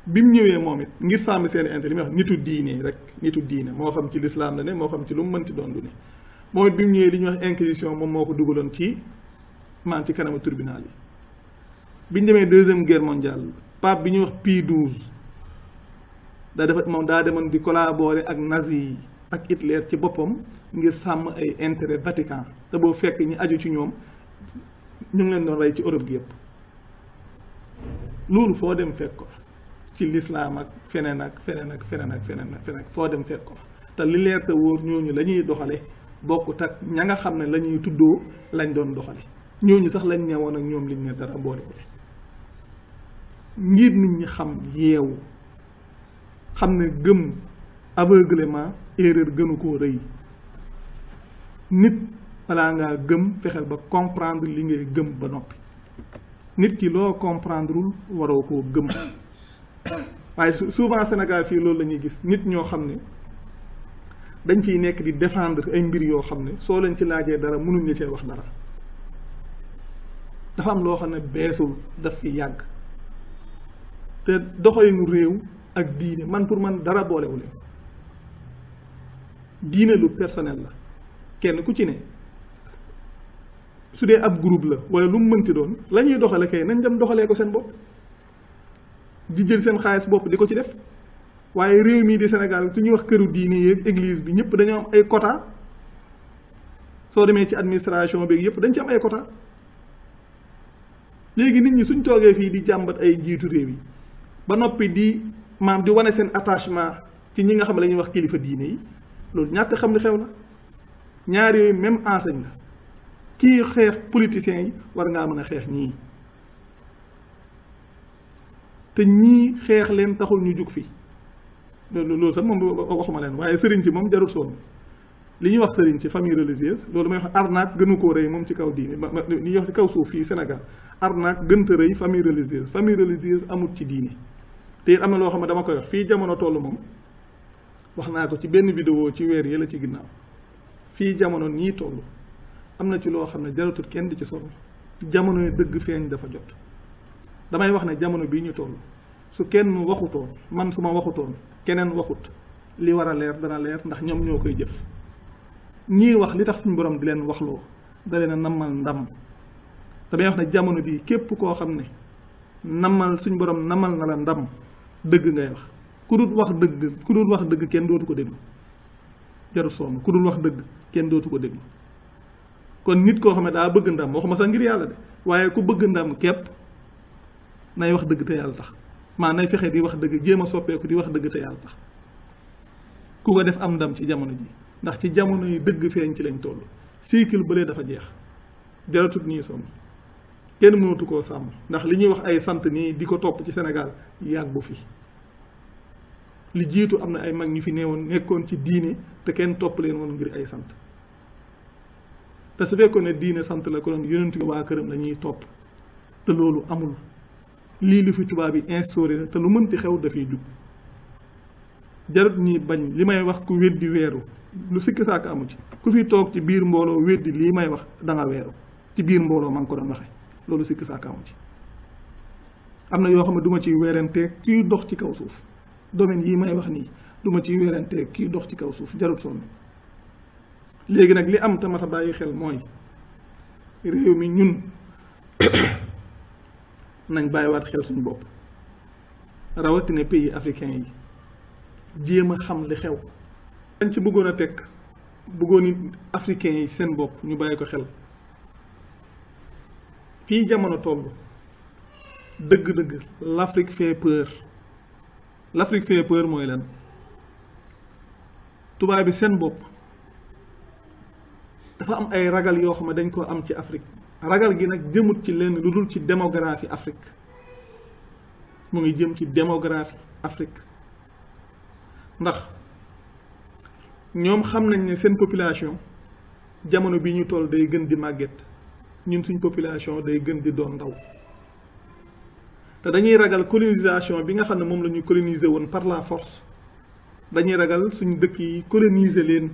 bi mu ñëwee moom it ngir sàmm seen intérêt li muy wax nitu diine rek nitu diine moo xam ci lislaam la ne moo xam ci lu mu mënti doon du ne moom it bi mu ñëwee li ñuy wax inquisition moom moo ko dugaloon ci ci kanamu tribunal yi bi ñu demee 2e guerre mondiale pape bi ñuy wax Pie XII daa demoon di collaborer ak nazi yi ak Hitler ci boppam ngir sàmm ay intérêt Vatican te boo fekk ñi aju ci ñoom ñu ngi leen doon rey ci Europe gi yëpp loolu foo dem fekk ko ci lislaam ak feneen foo dem fekk ko te li leer te wóor ñooñu la ñuy doxale bokkut ak ña nga xam ne la ñuy tuddoo lañ doon doxale ñooñu sax lañ newoon ak ñoom liñ ne dara boole ko ngir nit ñi xam yeewu xam ne gëm aveuglement erreur gënu koo rëy nit balaa ngaa gëm fexeel ba comprendre li ngay gëm ba noppi nit ki loo comprendreul waroo koo gëm waaye souvent Sénégal fii loolu la ñuy gis nit ñoo xam ne dañ fiy nekk di défendre ay mbir yoo xam ne soo leen ci laajee dara mënuñ la cee wax dara dafa am loo xam ne beesul daf fi yàgg te doxalinu réew ak diine man pour man dara boolewu leen diine lu personnel la kenn ku ci ne su dee ab groupe la wala lu mu mënti doon la ñuy doxale kay nañ dem doxalee ko seen bopp di jël seen xaalis bopp di ko ci def waaye réew mii di Sénégal su ñuy wax këru diine yeeg église bi ñëpp dañoo am ay quota soo demee ci administration bi yëpp dañ ci am ay quota léegi nit ñi suñ toogee fii di jàmbat ay njiitu réew yi ba noppi di maam di wane seen attachement ci ñi nga xam ne la ñuy wax kilifa diine yi loolu ñàkk xam li xew la ñaar yooyu même enseigne la kii xeex politiciens yi war ngaa mën a xeex ñii te ñii xeex leen taxul ñu jug fi loolu sax moom waxuma leen waaye sëriñ si moom jarul sonn li ñuy wax sëriñ ci famille religieuse loolu may wax arnaque gënu koo rëy moom ci kaw diine li ñuy wax ci kaw suuf fii Sénégal arnaque gënta rëy famille religieuse amut ci diine te it am na loo xam ne dama koy wax fii jamono toll moom wax naa ko ci benn vidéo ci weer yëla ci ginnaaw fii jamono nii toll am na ci loo xam ne jaratul kenn di ci sonn jamono yi dëgg feeñ dafa jot damay wax ne jamono bii ñu toll su kenn waxutoon man su ma waxutoon keneen waxut li war a leer dana leer ndax ñoom ñoo koy jëf ñii wax li tax suñu borom di leen waxloo da leen a nammal ndam damay wax ne jamono bii képp koo xam ne nammal suñu borom nammal na la ndam dëgg ngay wax ku dul wax dëgg kenn dootu ko déglu jarul sonn ku dul wax dëgg kenn dootu ko déglu kon nit koo xam ne daa bëgg ndam waxuma sax ngir yàlla de waaye ku bëgg ndam képp nay wax dëgg te yàlla tax maa nay fexe di wax dëgg jéem a soppeeku di wax dëgg te yàlla tax ku ko def am ndam ci jamono ji ndax ci jamono yi dëgg feeñ ci lañ toll cycle bële dafa jeex jaratut nii sonn kenn mënatu koo sàmm ndax li ñuy wax ay sant nii di ko topp ci Sénégal yàggu fi li jiitu am na ay mag ñu fi neewoon nekkoon ci diine te kenn topp leen woon ngir ay sant te su fekkoon ne diine sant la ko doon yonent bi waa këram la ñuy topp te loolu amul lii lu fi tubaab yi instauré la te lu mënti xew dafay jug jarut ñi bañ li may wax ku weddi weeru lu sikki saak amu ci ku fi toog ci biir mbooloo weddi lii may wax da nga weeru ci biir mbooloo ma ngi ko doon waxe loolu sikki saak amu ci am na yoo xam ne duma ciy weerante kii dox ci kaw suuf domaine yi may wax nii duma ciy weerante kii dox ci kaw suuf jarut sonn léegi nag li am tamata bàyyi xel mooy réew mi ñun nañ bàyyiwaat xel suñu bopp rawatina pays africain yi jéem a xam li xew dañ ci bëggoon a teg bëggoon ni africain yi seen bopp ñu bàyyi ko xel fii jamono toll dëgg-dëgg l'Afrique fait peur l'Afrique fait peur mooy lan tubaab bi seen bopp dafa am ay ragal yoo xam ne dañ ko am ci Afrique ragal gi nag jëmut ci lenn lu dul ci démographie Afrique mu ngi jëm ci démographie Afrique ndax ñoom xam nañ ne seen population jamono bi ñu toll day gën di màgget ñun suñ population day gën di doon ndaw te dañuy ragal colonisation bi nga xam ne moom la ñu coloniser woon par la force dañuy ragal suñ dëkk yi coloniser leen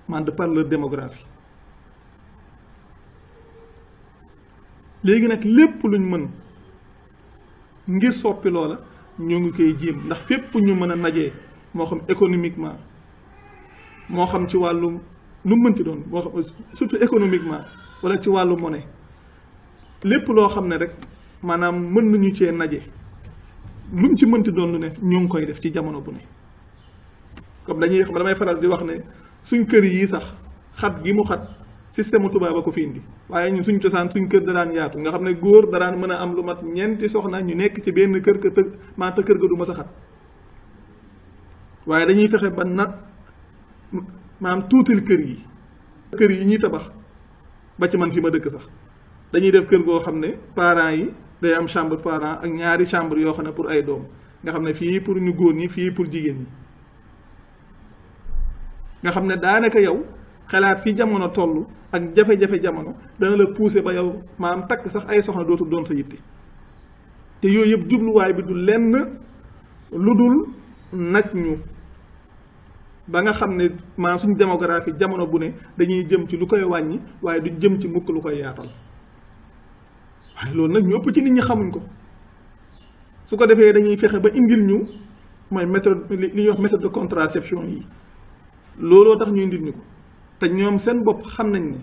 man de par leur démographie léegi nag lépp luñ mën ngir soppi loola ñoo ngi koy jéem ndax fépp fu ñu mën a najee moo xam économiquement moo xam ci wàllu lu mënti doon moo xam surtout économiquement wala ci wàllu monnaie lépp loo xam ne rek maanaam mën nañu cee naje luñ ci mënti doon lu ne ñoo ngi koy def ci jamono bu ne comme damay faral di wax ne suñ kër yi sax xat gi mu xat système tubaab a ko fi indi waaye ñun suñ cosaan suñ kër da daan yaatu nga xam ne góor da daan mën a am lu mat ñeenti soxna ñu nekk ci benn kër ka kër ga du ma sa xat waaye dañuy fexe ba nat maanaam tuutil kër yi ñuy tabax ba ci man fi ma dëkk sax dañuy def kër goo xam ne parents yi day am chambre parents ak ñaari chambre yoo xam ne pour ay doom nga xam ne fii pour ñu góor ñi fii pour jigéen ñi nga xam ne daanaka yow xalaat fi jamono toll ak jafe-jafe jamono dana la pousser ba yow maanaam takk sax ay soxna dootul doon sa yitte te yooyu yëpp jubluwaay bi du lenn lu dul nag ñu ba nga xam ne maanaam suñu démographie jamono bu ne dañuy jëm ci lu koy wàññi waaye du jëm ci mukk lu koy yaatal waaye loolu nag ñu ëpp ci nit ñi xamuñ ko su ko defee dañuy fexe ba indil ñu mooy méthode li ñuy wax méthode de contraception yi looloo tax ñu indil ñu ko te ñoom seen bopp xam nañ ne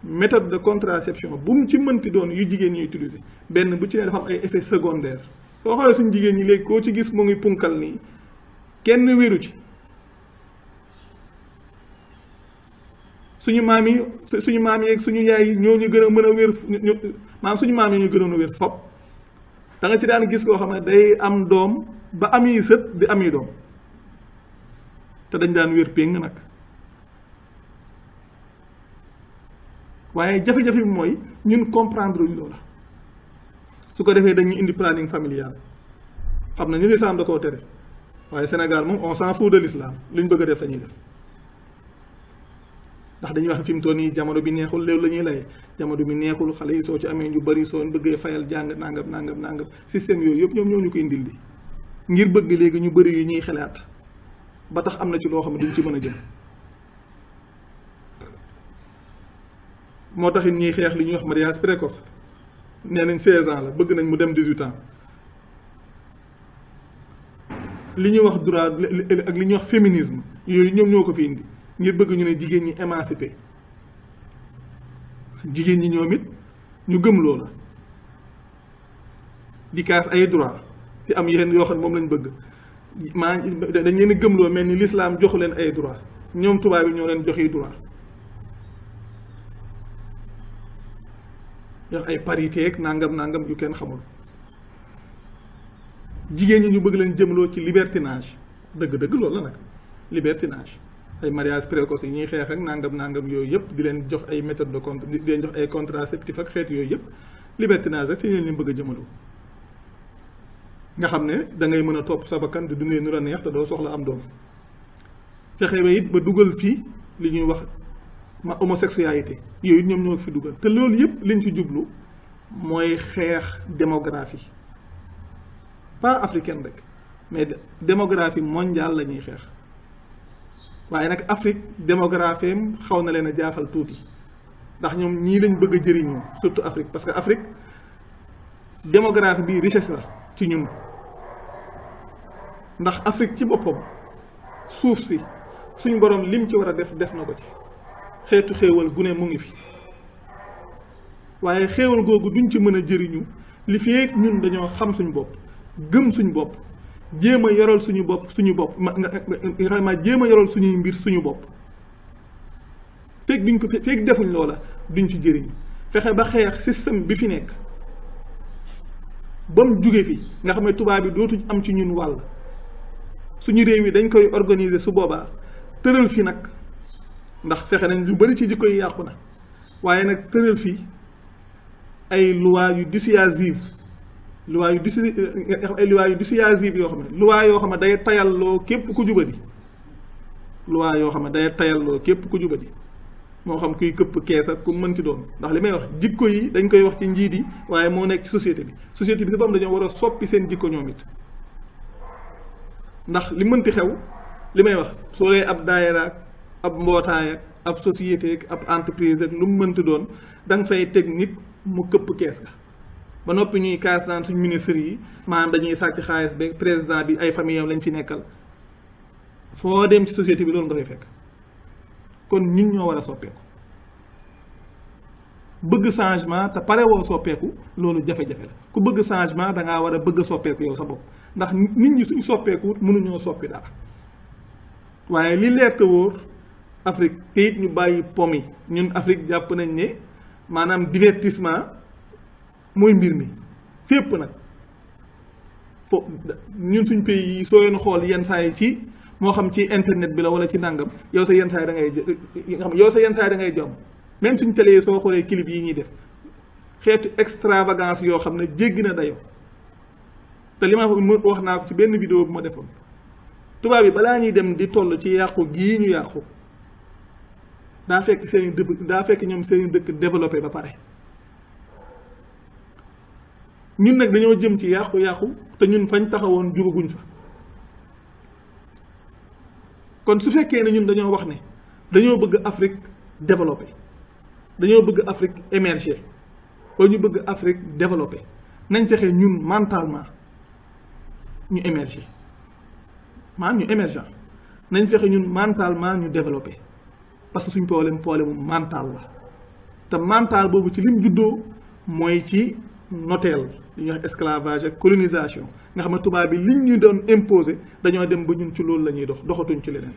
méthode de contraception bu mu ci mënti doon yu jigéen ñi utiliser benn bu ci ne dafa am ay effets secondaires soo xoolee suñu jigéen ñi léegi koo ci gis mu ngi punkal nii kenn wéru ci suñu maam yi ak suñu yaay yi ñoo ñu gën a mën a wér maanaam suñu maam yi ñu gënoon a wér fop da nga ci daan gis koo xam ne day am doom ba ami sët di ami doom te dañ daan wér péng nag waaye jafe-jafe bi mooy ñun comprendre uñ loola su ko defee dañuy indi planning familial xam na ñu lislaam da koo tere waaye Sénégal moom on s'en fout de l'islam luñ bëgg a def lañuy def ndax dañuy wax fi mu toll nii jamono bi neexul léew la ñuy laye jamono bi neexul xale yi soo ci amee ñu bari soo bëggee fayal jàng nangam système yooyu yëpp ñoom ñoo ñu ko indil di ngir bëgg léegi ñu bari yu ñuy xalaat ba tax am na ci loo xam ne duñ ci mën a jëm moo taxit ñuy xeex li ñuy wax mariage précoce nee nañ 16 ans la bëgg nañ mu dem 18 ans li ñuy wax droit ak li ñuy wax féminisme yooyu ñoom ñoo ko fi indi ngir bëgg ñu ne jigéen ñi émancipé jigéen ñi ñoom it ñu gëm loola di kaas ay droit te am yenn yoo xam ne moom lañ bëgg dañ leen gëmloo mel ni l'islam joxu leen ay droit ñoom tubaab yi ñoo leen joxi droit yox ay parité ak nangam yu kenn xamul jigéen ñi ñu bëgg leen jëmloo ci libertinage dëgg-dëgg loolu la nag libertinage ay mariage précoce yi ñuy xeex ak nangam yooyu yëpp di leen jox ay méthode di leen jox ay contraceptif ak xeet yooyu yëpp libertinage rek ci leen bëgg a jëmaloo nga xam ne da ngay mën a topp sa bakkan di dundee nu la neex te doo soxla am doom fexe ba it ba dugal fii li ñuy wax homosexualité yooyu ñoom ñoo fi dugal te loolu yëpp liñ ci jublu mooy xeex démographie pas africaine rek mais démographie mondiale la ñuy xeex waaye nag Afrique démographie am xaw na leen a jaaxal tuuti ndax ñoom ñii lañ bëgg a jëriñoo surtout Afrique parce que Afrique démographie bi richesse la ci ñun ndax Afrique ci boppam suuf si suñu borom lim ci war a def na ko ci xeetu xéewal gu ne mu ngi fi waaye xéewal googu duñ ci mën a jëriñu li fi ñun dañoo xam suñu bopp gëm suñu bopp jéem a yoral suñu bopp nga xam ne jéem a yoral suñuy mbir suñu bopp feeg duñ ko feeg defuñ loola duñ ci jëriñ fexe ba xeex système bi fi nekk ba mu jóge fi nga xam ne tubaab bi dootuñ am ci ñun wàll suñu réew yi dañ koy organiser su boobaa tëral fi nag ndax fexe nañ lu bari ci jikko yi yàqu na waaye nag tëral fi ay loi yu dissuasive loi yu dissuasive yoo xam ne loi yoo xam ne day tayalloo képp ku jubadi loi yoo xam ne day tayalloo képp ku jubadi moo xam kuy këpp kees ak ku mënti doon ndax li may wax jikko yi dañ koy wax ci njiit yi waaye moo nekk ci société bi si boppam dañoo war a soppi seen jikko ñoom it ndax li mënti xew li may wax soo dee ab daayira ak ab mbootaay ak ab société ak ab entreprise ak lu mu mënti doon da nga fay teg nit mu këpp kees ga ba noppi ñuy kaas naan suñ ministre yi maanaam dañuy sàcc xaalis ba président bi ay famille am lañ fi nekkal foo dem ci société bi loolu nga fay fekk kon ñun ñoo war a soppeeku bëgg changement te pare woo soppeeku loolu jafe-jafe la ku bëgg changement da ngaa war a bëgg soppeeku yow sa bopp ndax nit ñi suñ soppeeku mënuñoo soppi dara waaye li leer te wóor Afrique te it ñu bàyyi pom yi ñun Afrique jàpp nañ ne maanaam divertissement mooy mbir mi fépp nag fo ñun suñ pays yi soo leen xool yenn saa yi ci moo xam ci internet bi la wala ci nàngam yow sa yenn saa yi da ngay yow sa yenn saa yi da ngay jom même suñ télé yi soo xoolee clip yi ñuy def xeetu extravagance yoo xam ne jéggi na dayo te li ma wax naa ko ci benn vidéo bu ma defoon tubaab yi balaa ñuy dem di toll ci yàqu gii ñu yàqu daa fekk seen dëkk daa fekk ñoom seen dëkk développé ba pare ñun nag dañoo jëm ci yàqu-yàqu te ñun fañ taxawoon jugaguñ fa kon su fekkee ne ñun dañoo wax ne dañoo bëgg Afrique développé dañoo bëgg Afrique émerger wala ñu bëgg Afrique développé nañ fexe ñun mentalement ñu émerger maanaam ñu émergent nañ fexe ñun mentalement ñu développé parce que suñ problème mental la te mental boobu ci lim juddoo mooy ci noteel li ñuy wax esclavage ak colonisation nga xam ne tubaab bi liñ ñu doon imposer dañoo dem ba ñun ci loolu la ñuy dox doxatuñ ci leneen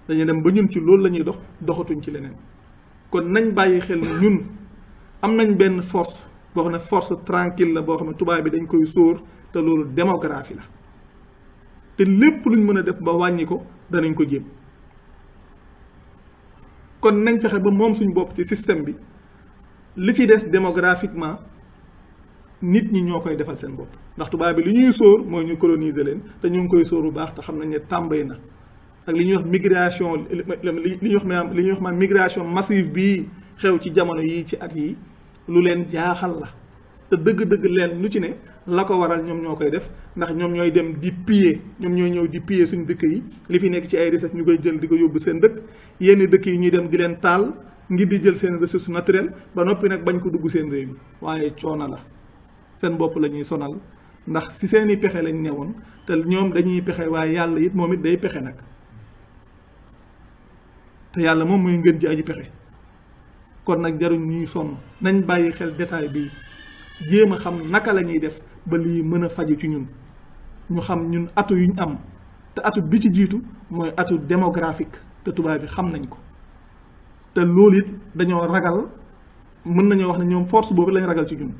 dañuy dem ba ñun ci loolu la ñuy dox doxatuñ ci leneen kon nañ bàyyi xel ñun am nañ benn force boo xam ne force tranquille la boo xam ne tubaab bi dañ koy sóor te loolu démographie la te lépp luñ mën a def ba wàññi ko danañ ko jéem kon nañ fexe ba moom suñ bopp ci système bi li ci des démographiquement nit ñi ñoo koy defal seen bopp ndax tubaab bi li ñuy sóor mooy ñu coloniser leen te ñu ngi koy sóor bu baax te xam nañ ne tàmbay na ak li ñuy wax migration li ñuy wax maanaam migration massive bii xew ci jamono yi ci at yi lu leen jaaxal la te dëgg-dëgg leen lu ci ne la ko waral ñoom ñoo koy def ndax ñoom ñooy dem di piller ñoom ñooy ñëw di piller suñu dëkk yi li fi nekk ci ay richesse ñu koy jël di ko yóbbu seen dëkk yenn dëkk yi ñuy dem di leen taal ngir di jël seen ressource naturelle ba noppi nag bañ ko dugg seen réew yi waaye coono la seen bopp la ñuy sonal ndax si seeni pexe lañ newoon te ñoom dañuy pexe waaye yàlla it moom it day pexe nag te yàlla moom mooy ngeen ji aji pexe kon nag jaruñ ñuy sonn nañ bàyyi xel détail bi jéem a xam naka la ñuy def ba lii mën a faju ci ñun ñu xam ñun atu yuñ am te atu bi ci jiitu mooy atu démographique te tubaab bi xam nañ ko te loolu it dañoo ragal mën nañoo wax ne ñoom force boobu lañ ragal ci ñun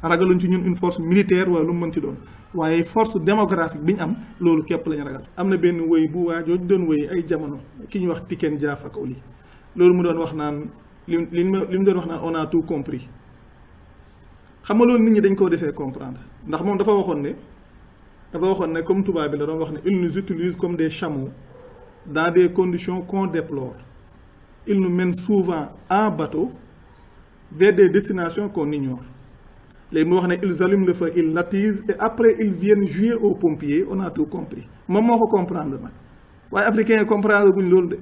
ragaluñ ci ñun une force militaire wala lu mu mën ci doon waaye force démographique bi ñu am loolu képp lañ ragal. am na benn wëy bu waa jooju doon wëy ay jamono ki ñuy wax Tiken Jah Fakoly loolu mu doon wax naan li mu doon wax naan on a tout compris xam nga loolu nit ñi dañ koo desee comprendre ndax moom dafa waxoon ne comme tubaab bi la doon wax ne ils nous utilisent comme des chameaux dans des conditions qu'on déplore. Ils nous mènent souvent en bateau vers des destinations qu'on ignore. Les mots, ils allument le feu, ils l'attisent et après ils viennent jouer aux pompiers. On a tout compris. Moi, je comprends. Les Africains comprennent ce que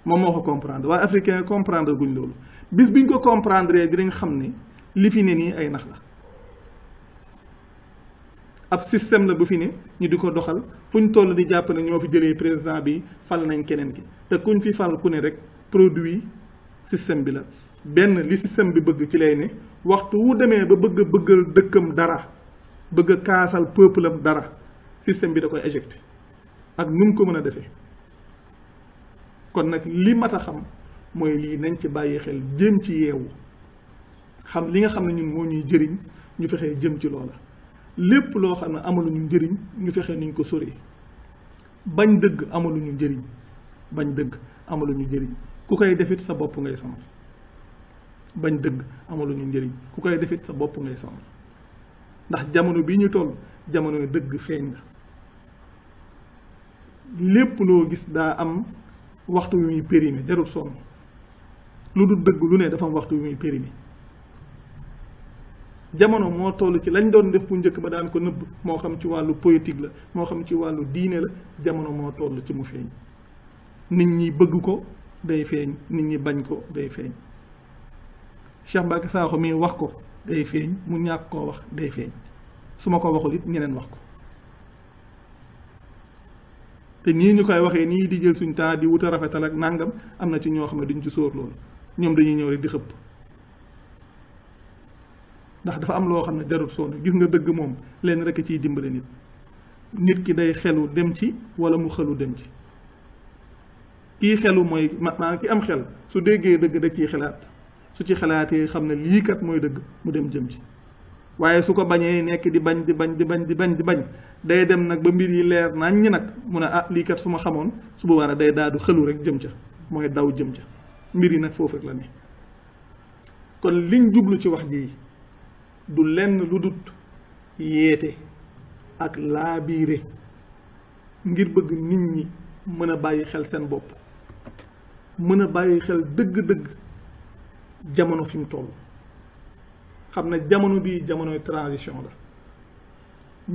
moi, je comprends. Les Africains comprennent ce que bis biñ ko comprendre dinañ xam ne li fi ne nii ay nax la ab système la bu fi ne ñu di ko doxal fu ñu toll di jàpp ne ñoo fi jëlee président bi fal nañ keneen ki te kuñ fi fal ku ne rek produit système bi la benn li système bi bëgg ci lay ne waxtu wu demee ba bëgg a bëggal dëkkam dara bëgg a kaasal peuple am dara système bi da koy éjecté ak nu mu ko mën a defee kon nag li mat a xam mooy lii nañ ci bàyyi xel jëm ci yeewu xam li nga xam ne ñun moo ñuy jëriñ ñu fexee jëm ci loola lépp loo xam ne amaluñu njëriñ ñu fexee nuñ ko soree bañ dëgg amaluñu njëriñ bañ dëgg amaluñu njëriñ ku koy defit sa bopp ngay sonal bañ dëgg amaluñu njëriñ ku koy defit sa bopp ngay sonal ndax jamono bi ñu toll jamono dëgg feeñ na lépp loo gis daa am waxtu wi muy périmé jarul sonn lu dul dëgg lu ne dafa am waxtu wi muy périmé jamono moo toll ci lañ doon def bu njëkk ba daan ko nëbb moo xam ci wàllu politique la moo xam ci wàllu diine la jamono moo toll ci mu feeñ nit ñi bëgg ko day feeñ nit ñi bañ ko day feeñ Cheikh Mbacké Sakho mii wax ko day feeñ mu ñàkk koo wax day feeñ su ma ko waxul it ñeneen wax ko te nii ñu koy waxee nii di jël suñ temps di wuta rafetal ak nàngam am na ci ñoo xam ne duñ ci sóor loolu ñoom dañuy ñëw rek di xëpp ndax dafa am loo xam ne jarut sonn gis nga dëgg moom leen rek ciy dimbale nit ki day xelu dem ci wala mu xelu dem ci kii xelu mooy maanaam ki am xel su déggee dëgg da ciy xalaat su ci xalaatee xam ne lii kat mooy dëgg mu dem jëm ci waaye su ko bañee nekk di bañ di bañ di bañ di bañ di bañ day dem nag ba mbir yi leer nañ ñi nag mu ne ah lii kat su ma xamoon su boobaa day daadu xelu rek jëm ca mooy daw jëm ca mbir yi nag foofu rek la ne kon liñ jublu ci wax ji du lenn lu dut yeete ak laabiire ngir bëgg nit ñi mën a bàyyi xel seen bopp mën a bàyyi xel dëgg-dëgg jamono fi mu toll xam ne jamono bii jamonoy transition la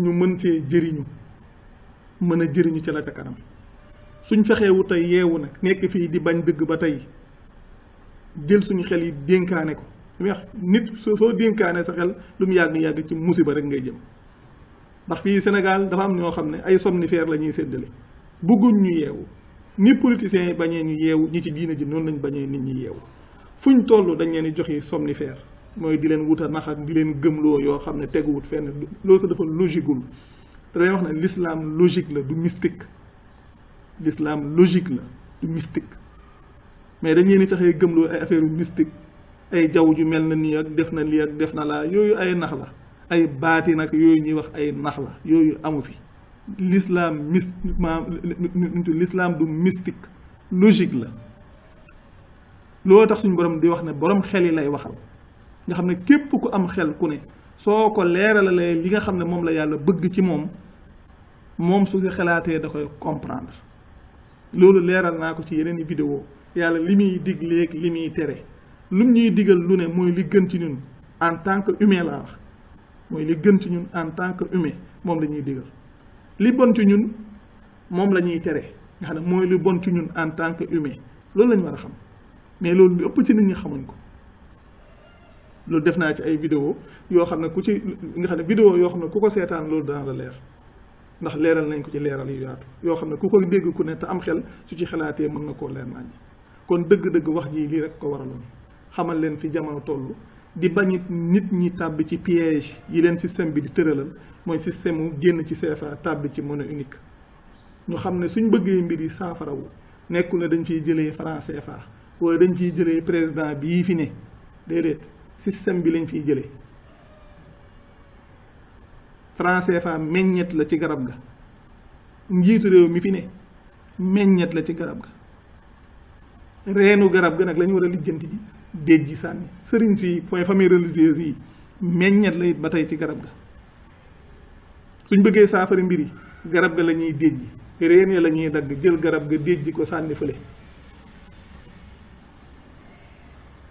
ñu mën cee jëriñu mën a jëriñu ca la ca kanam suñ fexeewu tey yeewu nag nekk fii di bañ dëgg ba tey jël suñu xel yi dénkaane ko lu muy wax nit soo dénkaane sa xel lu mu yàgg-yàgg ci musiba rek ngay jëm ndax fii Sénégal dafa am ñoo xam ne ay somnifère la ñuy séddale bëgguñ ñu yeewu ni politiciens yi bañee ñu yeewu ñi ci diine ji noonu lañ bañee nit ñi yeewu fuñ toll dañ leen di joxe somnifère mooy di leen wuta nax ak di leen gëmloo yoo xam ne teguwut fenn loolu sa dafa logiqueul te dañuy wax ne l'islam logique la du mystique l'islam logique la du mystique mais dañ leen di fexee gëmloo ay affaire mystique ay jaww ju mel na nii ak def na lii ak def na laa yooyu ay nax la ay baati nag yooyu ñuy wax ay nax la yooyu amu fi l'islam l'islam du mystique logique la loolu tax suñu borom di wax ne borom xel yi lay waxal nga xam ne képp ku am xel ku ne soo ko leeralalee li nga xam ne moom la yàlla bëgg ci moom su ko xalaatee da koy comprendre loolu leeral naa ko ci yeneen i vidéo yàlla li muy digleeg li muy tere lu ñuy digal lu ne mooy li gën ci ñun en tant que humain laa wax mooy li gën ci ñun en tant que humain moom la ñuy digal li bon ci ñun moom la ñuy tere nga xam ne mooy li bon ci ñun en tant que humain loolu la ñu war a xam mais loolu lu ëpp ci nit ñi xamuñ ko loolu def naa ci ay vidéo yoo xam ne ku ci nga xam ne vidéo yoo xam ne ku ko seetaan loolu dana la leer ndax leeral nañ ko ci leeral yu yaatu yoo xam ne ku ko dégg ku ne te am xel su ci xalaatee mën na koo leer nañ kon dëgg-dëgg wax ji lii rek ko waraloon xamal leen fi jamono toll di bañit nit ñi tàbbi ci piège yi leen système bi di tëralal mooy système mu génn ci CFA tàbbi ci monnaie unique ñu xam ne suñ bëggee mbir yi saafarawu nekkul ne dañ fiy jëlee franc CFA wala dañ fiy jëlee président bii fi ne déedéet système bi lañ fiy jëlee franc CFA meññet la ci garab ga njiitu réew mi fi ne meññet la ci garab ga reenu garab ga nag la ñu war a lijjanti ji déej ji sànni sëriñ si mooy famille religieuse yi meññet la it ba tey ci garab ga suñ bëggee saafara mbir yi garab ga la ñuy déej ji reen ya la ñuy dagg jël garab ga déej ji ko sànni fële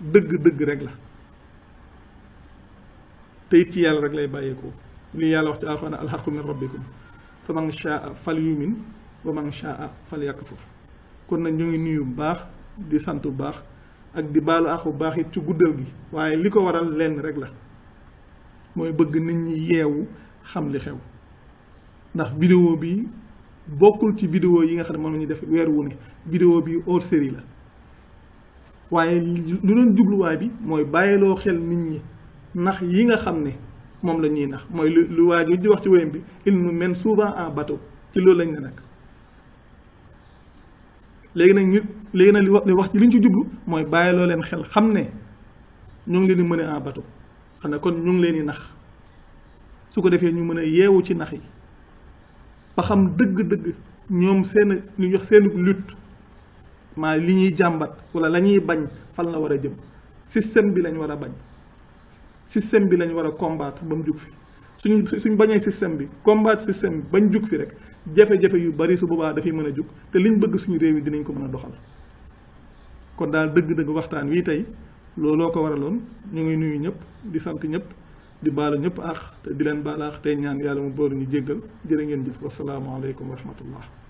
dëgg rek la te it ci yàlla rek lay bàyyeekoo li yàlla wax ci alxuraan alxaqu min rabbikum fa man shaa fal yumin wa man shaa fal yakfur kon nag ñu ngi nuyu bu baax di sant bu baax ak di baalu àqu bu baax it ci guddal gi waaye li ko waral lenn rek la mooy bëgg nit ñi yeewu xam li xew ndax vidéo bi bokkul ci vidéo yi nga xam ne moom la ñuy def weer wu ne vidéo bi hors série la waaye lu doon jubluwaay bi mooy bàyyiloo xel nit ñi nax yi nga xam ne moom la ñuy nax mooy lu waajur di wax ci wéyam bi il nous mène souvent en bateau ci loolu lañ ne nag léegi nag li wax ci li ñu ci jublu mooy bàyyiloo leen xel xam ne ñu ngi leen di mener en bateau xam ne kon ñu ngi leen di nax su ko defee ñu mën a yeewu ci nax yi ba xam dëgg-dëgg ñoom seen lu ñu wax seen lutte maa li ñuy jàmbat wala la ñuy bañ fan la war a jëm système bi lañ war a bañ système bi lañ war a combattre ba mu jug fi suñ bañee système bi combattre système bi bañ jug fi rek jafe-jafe yu bari su boobaa dafay mën a jug te liñ bëgg suñu réew yi dinañ ko mën a doxal kon daal dëgg-dëgg waxtaan wi tey looloo ko waraloon ñu ngi nuyu ñëpp di sant ñëpp di baalu ñëpp aax te di leen baal aax tey ñaan yàlla mu boolu ñu jéggal jërë ngeen jëf wassalaamu aleykum wa rahmatullah